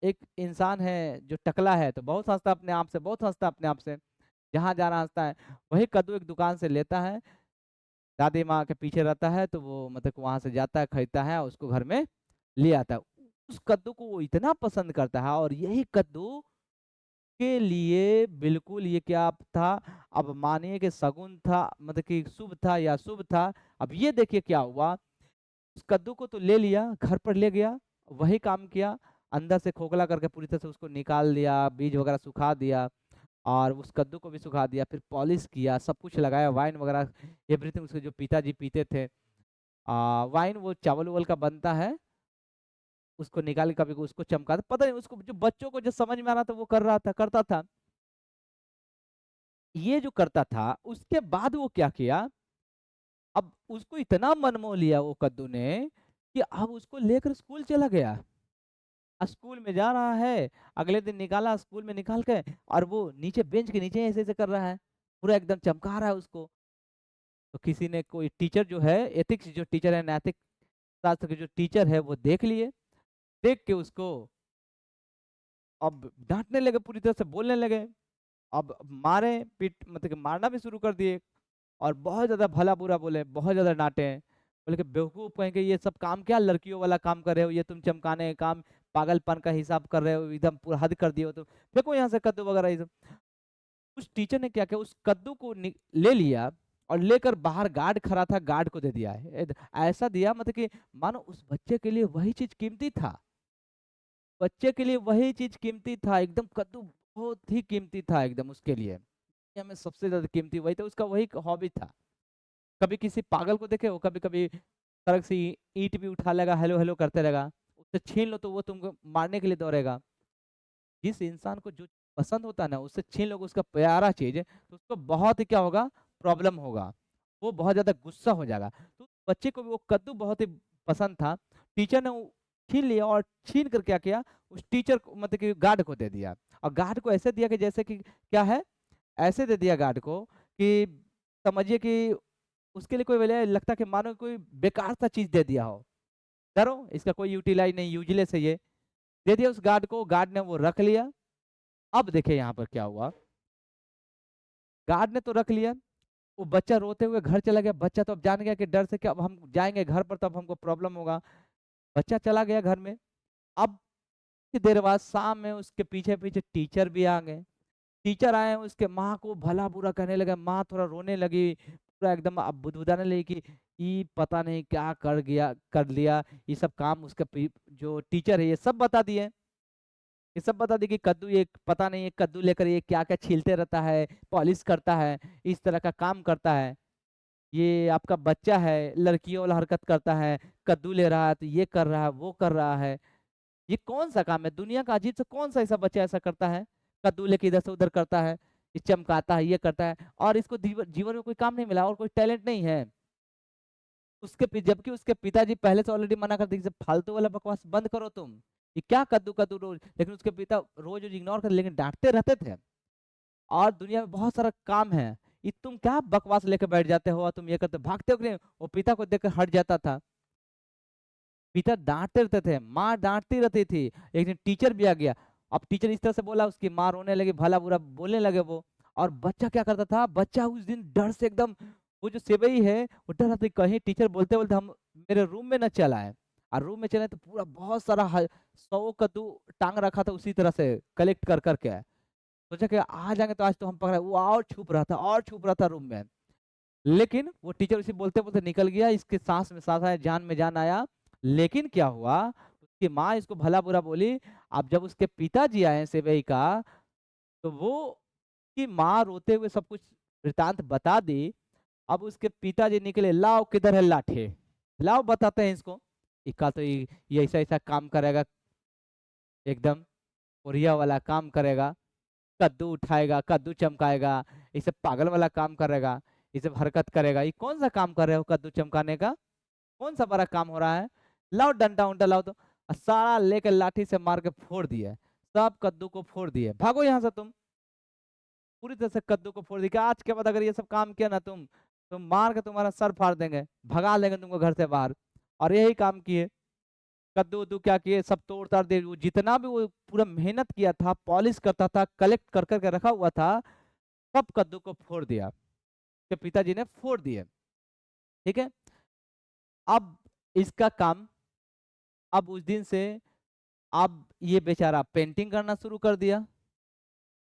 एक इंसान है जो टकला है, तो बहुत हँसता है अपने आप से, बहुत हँसता है अपने आप से, जहाँ जाना हँसता है। वही कद्दू एक दुकान से लेता है, दादी माँ के पीछे रहता है, तो वो मतलब वहाँ से जाता है, खरीदता है और उसको घर में ले आता है। उस कद्दू को वो इतना पसंद करता है, और यही कद्दू के लिए बिल्कुल ये क्या था, अब मानिए कि शगुन था, मतलब कि शुभ था या शुभ था। अब ये देखिए क्या हुआ, उस कद्दू को तो ले लिया, घर पर ले गया, वही काम किया, अंदर से खोखला करके पूरी तरह से उसको निकाल दिया, बीज वगैरह सुखा दिया और उस कद्दू को भी सुखा दिया, फिर पॉलिश किया, सब कुछ लगाया, वाइन वगैरह एवरीथिंग उसके जो पिताजी पीते थे। वाइन वो चावल-वावल का बनता है, उसको निकाल के कभी उसको चमका पता नहीं उसको, जो बच्चों को जो समझ में आ रहा था वो कर रहा था, करता था। ये जो करता था, उसके बाद वो क्या किया, अब उसको इतना मन मोह लिया वो कद्दू ने कि अब उसको लेकर स्कूल चला गया। स्कूल में जा रहा है, अगले दिन निकाला स्कूल में निकाल के, और वो नीचे बेंच के नीचे ऐसे-ऐसे कर रहा है, पूरा एकदम चमका रहा है उसको। तो किसी ने, कोई टीचर जो है, एथिक्स जो टीचर है, नैतिक शास्त्र के जो टीचर है, वो देख लिए। देख के उसको अब डाँटने लगे, पूरी तरह से बोलने लगे। अब मारे, पीट मतलब कि मारना भी शुरू कर दिए, और बहुत ज़्यादा भला-बुरा बोले, बहुत ज़्यादा डाँटे। बोले कि बेवकूफ़ कहीं के, ये सब काम क्या लड़कियों वाला काम कर रहे हो, ये तुम चमकाने का काम, पागलपन का हिसाब कर रहे हो, एकदम पूरा हद कर दिए हो तुम। फेंको यहाँ से कद्दू वगैरह ये सब। उस टीचर ने क्या किया, उस कद्दू को ले लिया और लेकर बाहर गार्ड खड़ा था, गार्ड को दे दिया है। ऐसा दिया मतलब कि मानो उस बच्चे के लिए वही चीज़ कीमती था। बच्चे के लिए वही चीज़ कीमती था, एकदम कद्दू बहुत ही कीमती था एकदम उसके लिए। दुनिया में सबसे ज़्यादा कीमती वही था, उसका वही हॉबी था। कभी किसी पागल को देखे, वो कभी-कभी सड़क से ईंट भी उठा लेगा, हेलो हेलो करते रहेगा। उससे छीन लो तो वो तुमको मारने के लिए दौड़ेगा। जिस इंसान को जो पसंद होता है ना, उससे छीन लोगे उसका प्यारा चीज़, तो उसको बहुत ही क्या होगा, प्रॉब्लम होगा। वो बहुत ज़्यादा गुस्सा हो जाएगा। तो बच्चे को भी वो कद्दू बहुत ही पसंद था। टीचर ने वो छीन लिया, और छीन कर क्या किया, उस टीचर को मतलब कि गार्ड को दे दिया। और गार्ड को ऐसे दिया कि जैसे कि क्या है, ऐसे दे दिया गार्ड को कि समझिए कि उसके लिए कोई वजह लगता कि मानो कोई बेकार सा चीज़ दे दिया हो। धरो इसका कोई यूटिलाइज़ नहीं, यूज़लेस है ये। दे दिया उस गार्ड को, गार्ड ने वो रख लिया। अब देखिए यहाँ पर क्या हुआ, गार्ड ने तो रख लिया, वो बच्चा रोते हुए घर चला गया। बच्चा तो अब जान गया कि डर से कि अब हम जाएँगे घर पर तो अब हमको प्रॉब्लम होगा। बच्चा चला गया घर में। अब कुछ देर बाद शाम में उसके पीछे-पीछे टीचर भी आ गए। टीचर आए, उसके माँ को भला-बुरा कहने लगे, माँ थोड़ा रोने लगी, पूरा एकदम अब बुदबुदाने लगी कि ये पता नहीं क्या कर लिया, ये सब काम उसके जो टीचर है ये सब बता दिए। ये सब बता दी कि कद्दू, ये पता नहीं ये कद्दू लेकर ये क्या क्या छीलते रहता है, पॉलिश करता है, इस तरह का काम करता है। ये आपका बच्चा है, लड़कियों वाला हरकत करता है, कद्दू ले रहा है तो ये कर रहा है, वो कर रहा है। ये कौन सा काम है? दुनिया का अजीब सा कौन सा ऐसा बच्चा ऐसा करता है? कद्दू लेके इधर से उधर करता है, ये चमकाता है, ये करता है, और इसको जीवन में कोई काम नहीं मिला और कोई टैलेंट नहीं है। जबकि उसके पिताजी पहले से ऑलरेडी मना कर दिए कि फालतू वाला बकवास बंद करो तुम, ये क्या कद्दू कद्दू रोज। लेकिन उसके पिता रोज रोज इग्नोर कर, लेकिन डांटते रहते थे। और दुनिया में बहुत सारा काम है, ये तुम क्या बकवास लेके बैठ जाते हो, और तुम ये करते भागते हो कि नहीं? वो पिता को देखकर हट जाता था। पिता डांटते रहते थे, माँ डांटती रहती थी। एक दिन टीचर भी आ गया, अब टीचर इस तरह से बोला, उसकी माँ रोने लगी, भला बुरा बोलने लगे वो। और बच्चा क्या करता था, बच्चा उस दिन डर से एकदम, वो जो सेवई है वो डर रहा था कहीं टीचर बोलते बोलते हम मेरे रूम में न चला है। और रूम में चले तो पूरा बहुत सारा 100 कद्दू टांग रखा था उसी तरह से कलेक्ट कर करके। सोचा कि आ जाएंगे तो आज तो हम पकड़ा, वो और छुप रहा था और छुप रहा था रूम में। लेकिन वो टीचर उसे बोलते बोलते निकल गया, इसके सांस में सांस आया, जान में जान आया। लेकिन क्या हुआ, उसकी माँ इसको भला बुरा बोली। अब जब उसके पिताजी आए सेवई का, तो वो की माँ रोते हुए सब कुछ वृतांत बता दी। अब उसके पिताजी निकले, लाओ किधर है लाठी, लाओ बताते हैं इसको। इक्का तो ये ऐसा ऐसा काम करेगा, एकदम कोरिया वाला काम करेगा, कद्दू उठाएगा, कद्दू चमकाएगा, ये सब पागल वाला काम करेगा, ये सब हरकत करेगा। ये कौन सा काम कर रहे हो कद्दू चमकाने का? कौन सा बड़ा काम हो रहा है? लाओ डंडा उंडा लाओ तो। और सारा लेकर लाठी से मार के फोड़ दिए, सब कद्दू को फोड़ दिए। भागो यहाँ से तुम। पूरी तरह से कद्दू को फोड़ दिया, आज के बाद अगर ये सब काम किया ना तुम मार के तुम्हारा सर फाड़ देंगे, भगा लेंगे तुमको घर से बाहर। और यही काम किए, कद्दू उद्दू क्या किए, सब तोड़ ताड़ दे। वो जितना भी वो पूरा मेहनत किया था, पॉलिश करता था, कलेक्ट कर करके रखा हुआ था, सब कद्दू को फोड़ दिया, के पिताजी ने फोड़ दिए। ठीक है। अब इसका काम, अब उस दिन से अब ये बेचारा पेंटिंग करना शुरू कर दिया।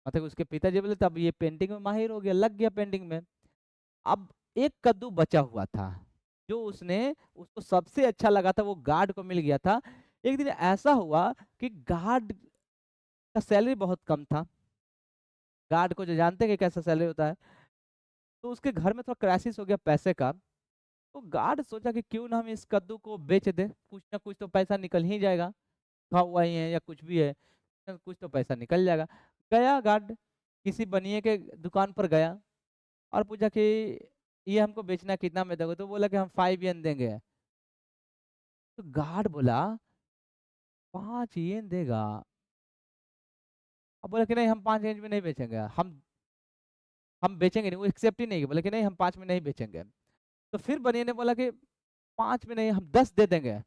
मतलब उसके पिताजी बोले तब ये पेंटिंग में माहिर हो गया, लग गया पेंटिंग में। अब एक कद्दू बचा हुआ था, जो उसने उसको सबसे अच्छा लगा था, वो गार्ड को मिल गया था। एक दिन ऐसा हुआ कि गार्ड का सैलरी बहुत कम था। गार्ड को जो जानते हैं कि कैसा सैलरी होता है, तो उसके घर में थोड़ा क्राइसिस हो गया पैसे का। तो गार्ड सोचा कि क्यों ना हम इस कद्दू को बेच दे, कुछ ना कुछ तो पैसा निकल ही जाएगा, खा हुआ ही है या कुछ भी है, कुछ तो पैसा निकल जाएगा। गया गार्ड, किसी बनिए के दुकान पर गया और पूछा कि ये हमको बेचना कितना में दोगे? तो बोला कि हम 5 येन देंगे। तो गार्ड बोला 5 येन देगा? अब बोला कि नहीं, हम 5 येन में नहीं बेचेंगे, हम बेचेंगे नहीं। वो एक्सेप्ट ही नहीं किया, बोला कि नहीं हम 5 में नहीं बेचेंगे। तो फिर बनिए ने बोला कि 5 में नहीं, हम 10 दे देंगे।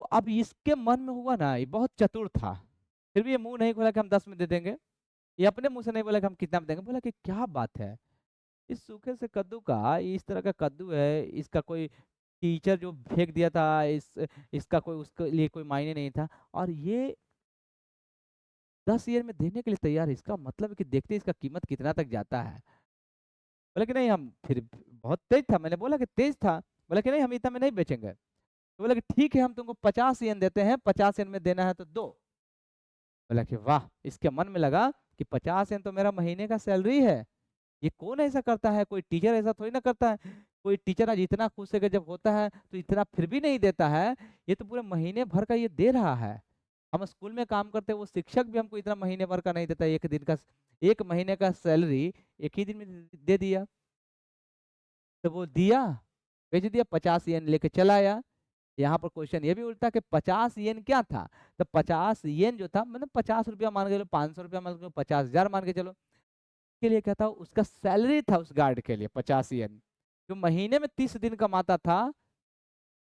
तो अब इसके मन में हुआ ना, ये बहुत चतुर था, फिर भी ये मुंह नहीं खोला कि हम 10 में दे देंगे। ये अपने मुंह से नहीं बोला कि हम कितना में देंगे, बोला कि क्या बात है, इस सूखे से कद्दू का, इस तरह का कद्दू है, इसका कोई टीचर जो फेंक दिया था, इसका कोई उसके लिए कोई मायने नहीं था, और ये 10 ईयर में देने के लिए तैयार है, इसका मतलब है कि देखते हैं इसका कीमत कितना तक जाता है। बोला कि नहीं हम, फिर बहुत तेज था, मैंने बोला कि तेज था। बोला कि नहीं हम इतना में नहीं बेचेंगे। तो बोला कि ठीक है, हम तुमको 50 येन देते हैं, 50 येन में देना है तो दो। बोला कि वाह, इसके मन में लगा कि 50 येन तो मेरा महीने का सैलरी है, ये कौन ऐसा करता है, कोई टीचर ऐसा थोड़ी ना करता है। कोई टीचर आज इतना खुश है कि जब होता है तो इतना फिर भी नहीं देता है, ये तो पूरे महीने भर का ये दे रहा है। हम स्कूल में काम करते हैं, वो शिक्षक भी हमको इतना महीने भर का नहीं देता, एक दिन का, एक महीने का सैलरी एक ही दिन में दे दिया। तो वो दिया, भेज दिया, 50 येन लेके चला आया। यहाँ पर क्वेश्चन ये भी उठता कि 50 येन क्या था? तो 50 येन जो था, मतलब 50 रुपया मान के चलो, 500 रुपया मान के चलो, 50,000 मान के चलो, के लिए क्या था, उसका सैलरी था उस गार्ड के लिए 50 येन, जो महीने में 30 दिन कमाता था,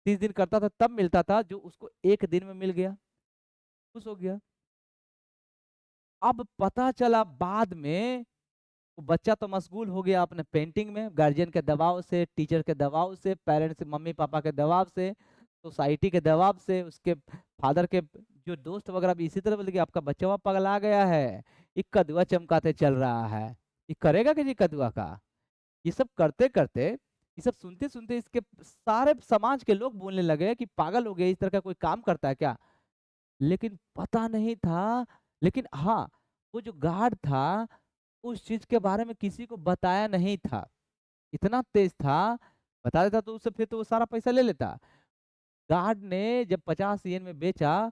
30 दिन करता था तब मिलता था, जो उसको एक दिन में मिल गया, खुश हो गया। अब पता चला बाद में, वो बच्चा तो मशगूल हो गया अपने पेंटिंग में, गार्जियन के दबाव से, टीचर के दबाव से, पेरेंट्स मम्मी पापा के दबाव से, सोसाइटी के दबाव से, उसके फादर के जो दोस्त वगैरह भी इसी तरह बोले कि आपका बच्चा वहाँ पगला गया है, ये कदुआ चमकाते चल रहा है, ये करेगा कि जी कदुआ का। ये सब करते करते, ये सब सुनते सुनते इसके सारे समाज के लोग बोलने लगे कि पागल हो गया, इस तरह का कोई काम करता है क्या? लेकिन पता नहीं था, लेकिन हाँ, वो जो गार्ड था, उस चीज़ के बारे में किसी को बताया नहीं था। इतना तेज़ था, बता देता तो उससे फिर तो वो सारा पैसा ले लेता। गार्ड ने जब 50 येन में बेचा,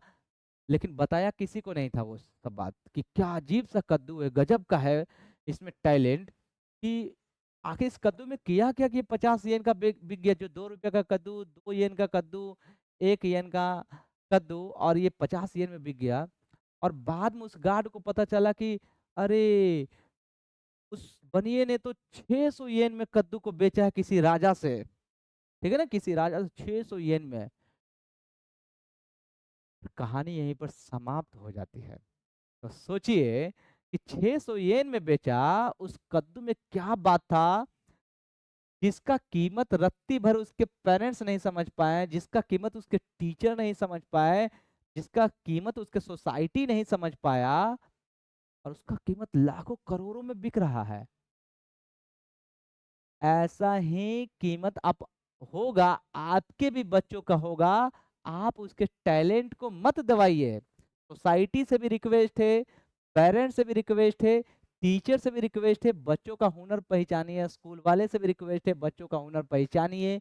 लेकिन बताया किसी को नहीं था वो सब बात कि क्या अजीब सा कद्दू है, गजब का है इसमें टैलेंट कि आखिर इस कद्दू में किया क्या कि 50 येन का बिक गया, जो 2 रुपए का कद्दू, 2 येन का कद्दू, 1 येन का कद्दू और ये 50 येन में बिक गया। और बाद में उस गार्ड को पता चला कि अरे! उस बनिए ने तो 600 येन में कद्दू को बेचा है किसी राजा से, ठीक है ना? किसी राजा से 600 येन में। कहानी यहीं पर समाप्त हो जाती है। तो सोचिए कि 600 येन में बेचा, उस कद्दू में क्या बात था जिसका कीमत रत्ती भर उसके पेरेंट्स नहीं समझ पाए, जिसका कीमत उसके टीचर नहीं समझ पाए, जिसका कीमत उसके सोसाइटी नहीं समझ पाया और उसका कीमत लाखों करोड़ों में बिक रहा है। ऐसा ही कीमत आप होगा, आपके भी बच्चों का होगा। आप उसके टैलेंट को मत दबाइए। सोसाइटी से भी रिक्वेस्ट है, पेरेंट्स से भी रिक्वेस्ट है, टीचर से भी रिक्वेस्ट है, बच्चों का हुनर पहचानिए, स्कूल वाले से भी रिक्वेस्ट है, बच्चों का हुनर पहचानिए,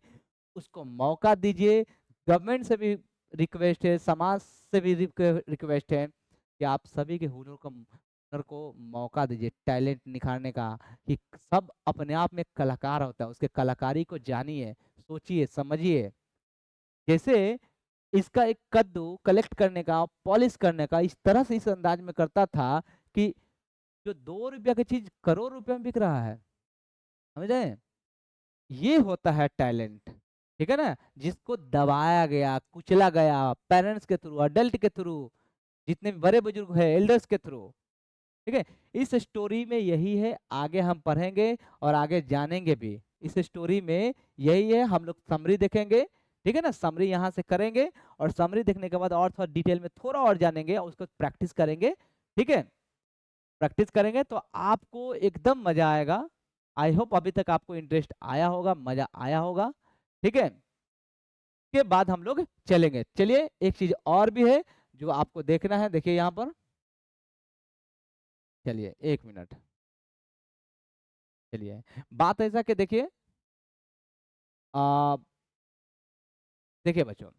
उसको मौका दीजिए। गवर्नमेंट से भी रिक्वेस्ट है, समाज से भी रिक्वेस्ट है कि आप सभी के हुनर को मौका दीजिए, टैलेंट निखारने का। कि सब अपने आप में कलाकार होता है, उसके कलाकारी को जानिए, सोचिए, समझिए। जैसे इसका एक कद्दू कलेक्ट करने का, पॉलिश करने का इस तरह से इस अंदाज में करता था कि जो 2 रुपया की चीज करोड़ रुपए में बिक रहा है। समझ रहे हैं? ये होता है टैलेंट, ठीक है ना? जिसको दबाया गया, कुचला गया, पेरेंट्स के थ्रू, अडल्ट के थ्रू, जितने भी बड़े बुजुर्ग हैं एल्डर्स के थ्रू, ठीक है? इस स्टोरी में यही है, आगे हम पढ़ेंगे और आगे जानेंगे भी। इस स्टोरी में यही है, हम लोग समरी देखेंगे, ठीक है ना? समरी यहाँ से करेंगे और समरी देखने के बाद और थोड़ा डिटेल में थोड़ा और जानेंगे और उसको प्रैक्टिस करेंगे, ठीक है? प्रैक्टिस करेंगे तो आपको एकदम मजा आएगा। आई होप अभी तक आपको इंटरेस्ट आया होगा, मजा आया होगा, ठीक है? के बाद हम लोग चलेंगे। चलिए, एक चीज और भी है जो आपको देखना है, देखिए यहाँ पर। चलिए 1 मिनट। चलिए, बात ऐसा कि देखिए, आ, देखिए बच्चों,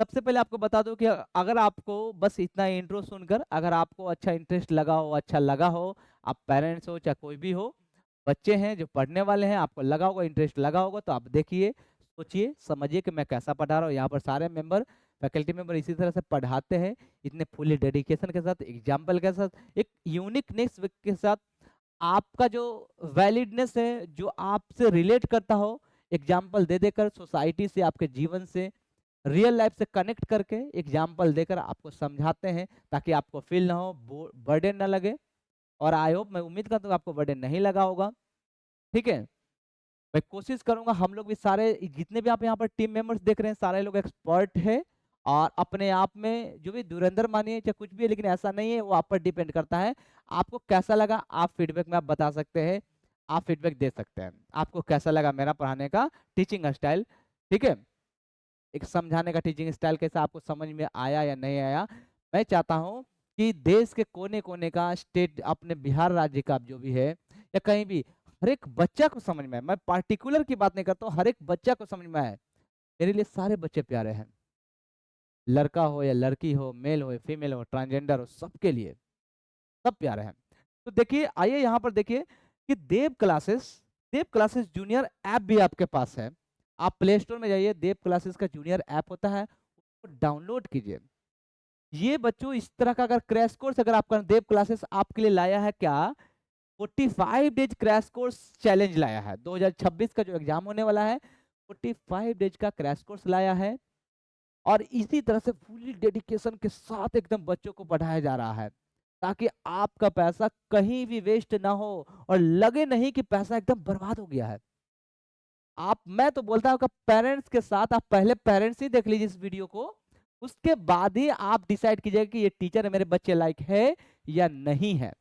सबसे पहले आपको बता दूं कि अगर आपको बस इतना इंट्रो सुनकर अगर आपको अच्छा इंटरेस्ट लगा हो, अच्छा लगा हो, आप पेरेंट्स हो चाहे कोई भी हो, बच्चे हैं जो पढ़ने वाले हैं, आपको लगा होगा, इंटरेस्ट लगा होगा, तो आप देखिए, सोचिए, समझिए कि मैं कैसा पढ़ा रहा हूँ। यहाँ पर सारे मेंबर, फैकल्टी मेंबर इसी तरह से पढ़ाते हैं, इतने फुली डेडिकेशन के साथ, एग्जाम्पल के साथ, एक यूनिकनेस के साथ। आपका जो वैलिडनेस है, जो आपसे रिलेट करता हो, एग्जाम्पल दे देकर, सोसाइटी से, आपके जीवन से, रियल लाइफ से कनेक्ट करके एग्जाम्पल देकर आपको समझाते हैं, ताकि आपको फील ना हो, बर्डन ना लगे। और आई होप, मैं उम्मीद करता हूँ आपको बर्डन नहीं लगा होगा, ठीक है? मैं कोशिश करूंगा, हम लोग भी सारे जितने भी आप यहाँ पर टीम मेंबर्स देख रहे हैं, सारे लोग एक्सपर्ट है और अपने आप में जो भी धुरंधर मानिए चाहे कुछ भी है, लेकिन ऐसा नहीं है, वो आप पर डिपेंड करता है। आपको कैसा लगा, आप फीडबैक में आप बता सकते हैं, आप फीडबैक दे सकते हैं। आपको कैसा लगा मेरा पढ़ाने का टीचिंग स्टाइल, ठीक है? एक समझाने का टीचिंग स्टाइल कैसा आपको समझ में आया या नहीं आया? मैं चाहता हूँ कि देश के कोने कोने का, स्टेट अपने बिहार राज्य का जो भी है या कहीं भी, हर एक बच्चा को समझ में आए। मैं पार्टिकुलर की बात नहीं करता हूँ, हर एक बच्चा को समझ में आए। मेरे लिए सारे बच्चे प्यारे हैं, लड़का हो या लड़की हो, मेल हो या फीमेल हो, ट्रांसजेंडर हो, सबके लिए सब प्यारे हैं। तो देखिए, आइए यहाँ पर देखिए कि देव क्लासेस जूनियर ऐप भी आपके पास है। आप प्ले स्टोर में जाइए, देव क्लासेस का जूनियर ऐप होता है, उसको डाउनलोड कीजिए। ये बच्चों इस तरह का अगर क्रैश कोर्स अगर आपका देव क्लासेस आपके लिए लाया है क्या, 45 डेज क्रैश कोर्स चैलेंज लाया है। 2026 का जो एग्जाम होने वाला है, 45 डेज का क्रैश कोर्स लाया है और इसी तरह से फुली डेडिकेशन के साथ एकदम बच्चों को पढ़ाया जा रहा है, ताकि आपका पैसा कहीं भी वेस्ट ना हो और लगे नहीं कि पैसा एकदम बर्बाद हो गया है। आप, मैं तो बोलता हूँ कि पेरेंट्स के साथ आप पहले पेरेंट्स ही देख लीजिए इस वीडियो को, उसके बाद ही आप डिसाइड कीजिएगा कि ये टीचर मेरे बच्चे लायक है या नहीं है।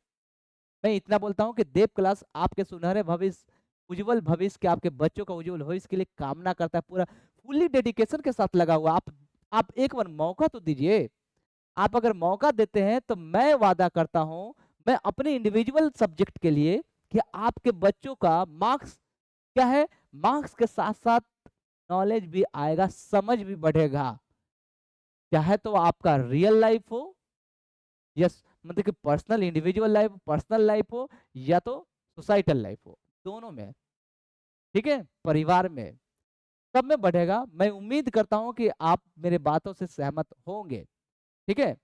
मैं इतना बोलता हूँ कि देव क्लास आपके सुनहरे भविष्य, उज्जवल भविष्य के, आपके बच्चों का उज्जवल भविष्य के लिए कामना करता है, पूरा फुल्ली डेडिकेशन के साथ लगा हुआ। आप एक बार मौका तो दीजिए। आप अगर मौका देते हैं तो मैं वादा करता हूं, मैं अपने इंडिविजुअल सब्जेक्ट के लिए, कि आपके बच्चों का मार्क्स क्या है, मार्क्स के साथ साथ नॉलेज भी आएगा, समझ भी बढ़ेगा। चाहे तो आपका रियल लाइफ हो, यस, मतलब कि personal individual life, personal life हो, या तो सोसाइटल लाइफ हो, दोनों में, ठीक है, परिवार में, सब में बढ़ेगा। मैं उम्मीद करता हूं कि आप मेरे बातों से सहमत होंगे। ठीक है,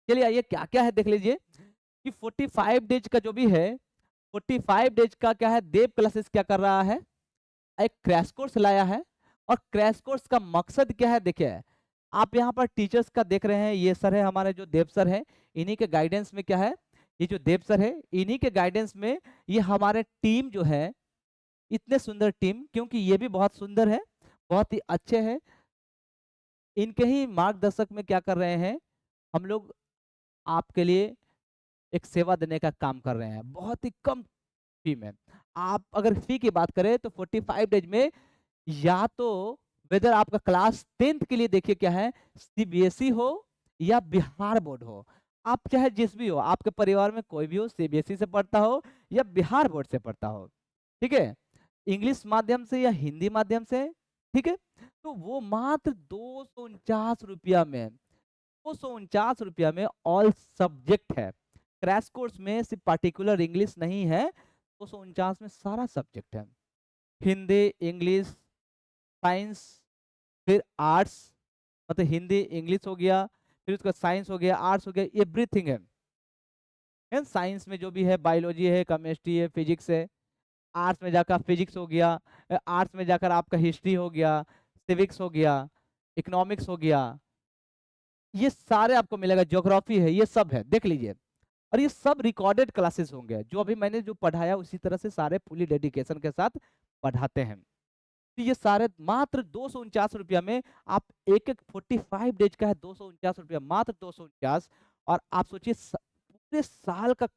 चलिए आइए क्या क्या है देख लीजिए कि 45 डेज का जो भी है, 45 डेज का क्या है, देव क्लासेस क्या कर रहा है, एक क्रैश कोर्स लाया है। और क्रैश कोर्स का मकसद क्या है, देखिए आप यहाँ पर टीचर्स का देख रहे हैं, ये सर है हमारे जो देव सर है, इन्हीं के गाइडेंस में क्या है, ये जो देव सर है इन्हीं के गाइडेंस में ये हमारे टीम जो है, इतने सुंदर टीम, क्योंकि ये भी बहुत सुंदर है, बहुत ही अच्छे हैं, इनके ही मार्गदर्शक में क्या कर रहे हैं हम लोग, आपके लिए एक सेवा देने का काम कर रहे हैं, बहुत ही कम फी में। आप अगर फी की बात करें तो 45 डेज में, या तो वेदर आपका क्लास 10th के लिए देखिए क्या है, सीबीएसई हो या बिहार बोर्ड हो, आप चाहे जिस भी हो, आपके परिवार में कोई भी हो, सीबीएसई से पढ़ता हो या बिहार बोर्ड से पढ़ता हो, ठीक है, इंग्लिश माध्यम से या हिंदी माध्यम से, ठीक है, तो वो मात्र 249 रुपया में, 249 रुपया में ऑल सब्जेक्ट है। क्रैश कोर्स में सिर्फ पार्टिकुलर इंग्लिश नहीं है, 249 में सारा सब्जेक्ट है, हिंदी, इंग्लिश, साइंस, फिर आर्ट्स, मतलब हिंदी इंग्लिश हो गया, फिर उसका साइंस हो गया, आर्ट्स हो गया, एवरीथिंग है। साइंस में जो भी है, बायोलॉजी है, केमिस्ट्री है, फिजिक्स है, आर्ट्स में जाकर फिजिक्स हो गया, आर्ट्स में जाकर आपका हिस्ट्री हो गया, सिविक्स हो गया, इकोनॉमिक्स हो गया, ये सारे आपको मिलेगा, ज्योग्राफी है, ये सब है, देख लीजिए। और ये सब रिकॉर्डेड क्लासेस होंगे, जो अभी मैंने जो पढ़ाया उसी तरह से सारे फुली डेडिकेशन के साथ पढ़ाते हैं। तो ये सारे मात्र 249 रुपया में, आप एक एक 45 डेज का है, 249 रुपया, मात्र 249। और आप सोचिए पूरे साल का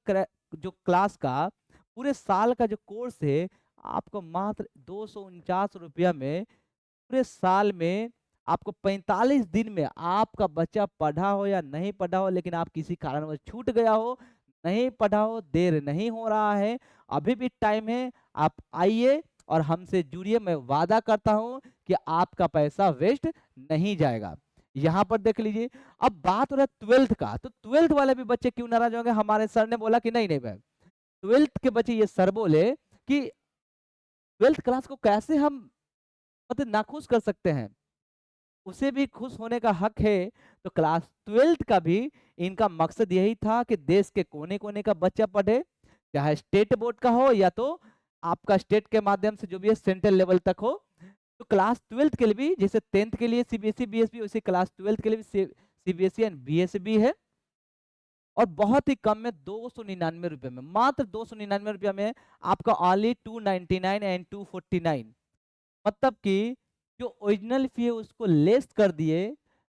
जो क्लास का, पूरे साल का जो कोर्स है, आपको मात्र 249 रुपया में, पूरे साल में आपको 45 दिन में, आपका बच्चा पढ़ा हो या नहीं पढ़ा हो, लेकिन आप किसी कारणवश छूट गया हो, नहीं पढ़ा हो, देर नहीं हो रहा है, अभी भी टाइम है, आप आइए और हमसे जुड़िए। मैं वादा करता हूं कि आपका पैसा वेस्ट नहीं जाएगा। यहाँ पर देख लीजिए, अब बात हो रहा है 12th का, तो 12th वाले भी बच्चे क्यों नाराज होंगे, हमारे सर ने बोला कि नहीं नहीं भाई, 12th के बच्चे, ये सर बोले कि 12th क्लास को कैसे हम मतलब नाखुश कर सकते हैं, उसे भी खुश होने का हक है। तो क्लास 12th का भी इनका मकसद यही था कि देश के कोने कोने का बच्चा पढ़े, चाहे स्टेट बोर्ड का हो या तो आपका स्टेट के माध्यम से जो भी है सेंट्रल लेवल तक हो। तो क्लास 12th के लिए भी, जैसे 10th के लिए सीबीएसई बीएसबी, उसी क्लास 12th के लिए भी सीबीएसई एंड बीएसबी है। और बहुत ही कम में 299 रुपये में, मात्र 299 रुपया में आपका ऑनली 299 एंड 249, मतलब कि जो ओरिजिनल फी है उसको लेस कर दिए।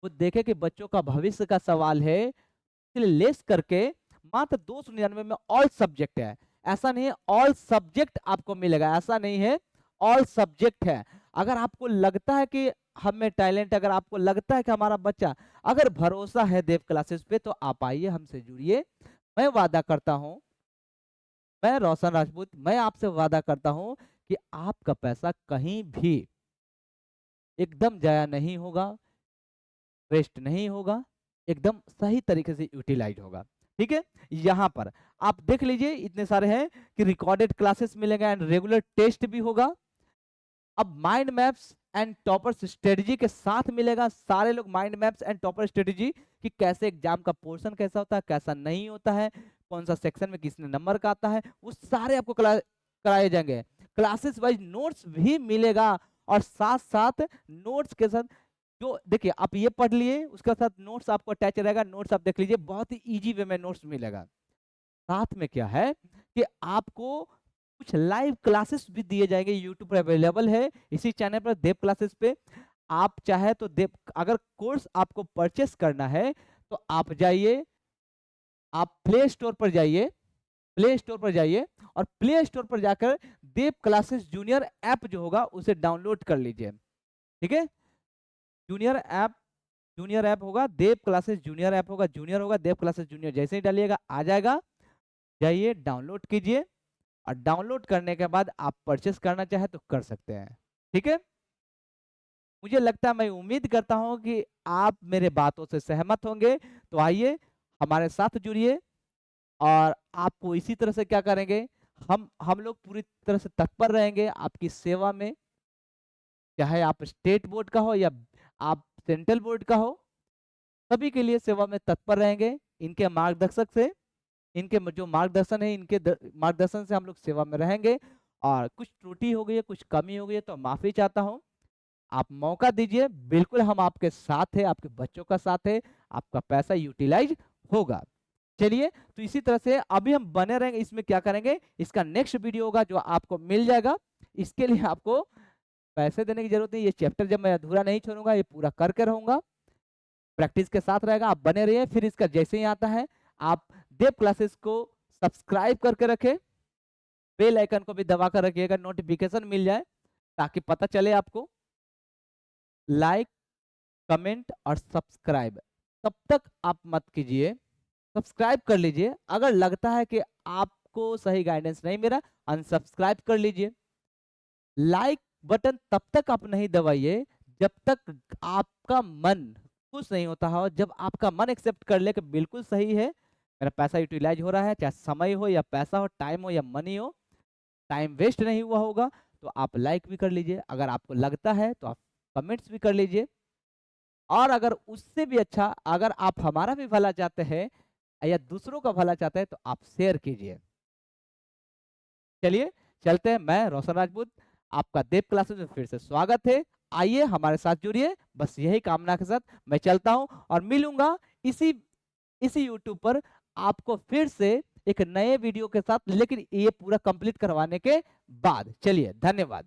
वो देखे कि बच्चों का भविष्य का सवाल है, इसलिए लेस करके मात्र 299 में ऑल सब्जेक्ट है। ऐसा नहीं है ऑल सब्जेक्ट आपको मिलेगा, ऐसा नहीं है, ऑल सब्जेक्ट है। अगर आपको लगता है कि हम में टैलेंट, अगर आपको लगता है कि हमारा बच्चा, अगर भरोसा है देव क्लासेस पे, तो आप आइए, हमसे जुड़िए। मैं वादा करता हूं, मैं रोशन राजपूत, मैं आपसे वादा करता हूं कि आपका पैसा कहीं भी एकदम जाया नहीं होगा, वेस्ट नहीं होगा, एकदम सही तरीके से यूटिलाइज होगा। ठीक है, यहाँ पर आप देख लीजिए, इतने सारे हैं कि रिकॉर्डेड क्लासेस मिलेगा एंड रेगुलर टेस्ट भी होगा। अब mind maps and toppers strategy के साथ मिलेगा, सारे लोग mind maps and topper strategy कि कैसे एग्जाम का पोर्शन कैसा होता है, कैसा नहीं होता है, कौन सा सेक्शन में किसने नंबर का आता है, वो सारे आपको कराए जाएंगे। क्लासेस वाइज नोट्स भी मिलेगा, और साथ साथ नोट्स के साथ जो देखिए आप ये पढ़ लिए, उसके साथ नोट्स आपको अटैच रहेगा, नोट्स आप देख लीजिए, बहुत ही इजी वे में नोट्स मिलेगा। साथ में क्या है कि आपको कुछ लाइव क्लासेस भी दिए जाएंगे, यूट्यूब पर अवेलेबल है, इसी चैनल पर देव क्लासेस पे। आप चाहे तो देव, अगर कोर्स आपको परचेस करना है तो आप जाइए, आप प्ले स्टोर पर जाइए, प्ले स्टोर पर जाइए और प्ले स्टोर पर जाकर देव क्लासेस जूनियर ऐप जो होगा उसे डाउनलोड कर लीजिए। ठीक है, जूनियर ऐप जूनियर ऐप होगा, देव क्लासेस जूनियर ऐप होगा, जूनियर होगा, देव क्लासेस जूनियर, जैसे ही डालिएगा आ जाएगा। जाइए डाउनलोड कीजिए और डाउनलोड करने के बाद आप परचेस करना चाहे तो कर सकते हैं। ठीक है, मुझे लगता है, मैं उम्मीद करता हूं कि आप मेरे बातों से सहमत होंगे। तो आइए हमारे साथ जुड़िए और आपको इसी तरह से क्या करेंगे, हम लोग पूरी तरह से तत्पर रहेंगे आपकी सेवा में, चाहे आप स्टेट बोर्ड का हो या आप सेंट्रल बोर्ड का हो, सभी के लिए सेवा में तत्पर रहेंगे। इनके मार्गदर्शक से, इनके जो मार्गदर्शन है, इनके मार्गदर्शन से हम लोग सेवा में रहेंगे। और कुछ त्रुटि हो गई है, कुछ कमी हो गई है तो माफी चाहता हूँ। आप मौका दीजिए, बिल्कुल हम आपके साथ हैं, आपके बच्चों का साथ है, आपका पैसा यूटिलाइज होगा। चलिए, तो इसी तरह से अभी हम बने रहेंगे। इसमें क्या करेंगे, इसका नेक्स्ट वीडियो होगा जो आपको मिल जाएगा। इसके लिए आपको पैसे देने की जरूरत नहीं, ये चैप्टर जब मैं अधूरा नहीं छोड़ूंगा, ये पूरा करके रहूंगा, प्रैक्टिस के साथ रहेगा। आप बने रहिए, फिर इसका जैसे ही आता है आप देव क्लासेस को सब्सक्राइब करके रखें, बेल आइकन को भी दबा कर रखिएगा, नोटिफिकेशन मिल जाए ताकि पता चले आपको। लाइक, कमेंट और सब्सक्राइब तब तक आप मत कीजिए, सब्सक्राइब कर लीजिए। अगर लगता है कि आपको सही गाइडेंस नहीं मिला, अनसब्सक्राइब कर लीजिए। लाइक बटन तब तक आप नहीं दबाइए जब तक आपका मन खुश नहीं होता हो। जब आपका मन एक्सेप्ट कर ले कि बिल्कुल सही है, मेरा पैसा यूटिलाइज हो रहा है, चाहे समय हो या पैसा हो, टाइम हो या मनी हो, टाइम वेस्ट नहीं हुआ होगा, तो आप लाइक भी कर लीजिए। अगर आपको लगता है तो आप कमेंट्स भी कर लीजिए। और अगर उससे भी अच्छा, अगर आप हमारा भी भला चाहते हैं या दूसरों का भला चाहते हैं तो आप शेयर कीजिए। चलिए चलते हैं, मैं रोशन राजपूत, आपका देव क्लासेस में फिर से स्वागत है। आइए हमारे साथ जुड़िए, बस यही कामना के साथ मैं चलता हूं और मिलूंगा इसी इसी यूट्यूब पर आपको फिर से एक नए वीडियो के साथ, लेकिन ये पूरा कंप्लीट करवाने के बाद। चलिए, धन्यवाद।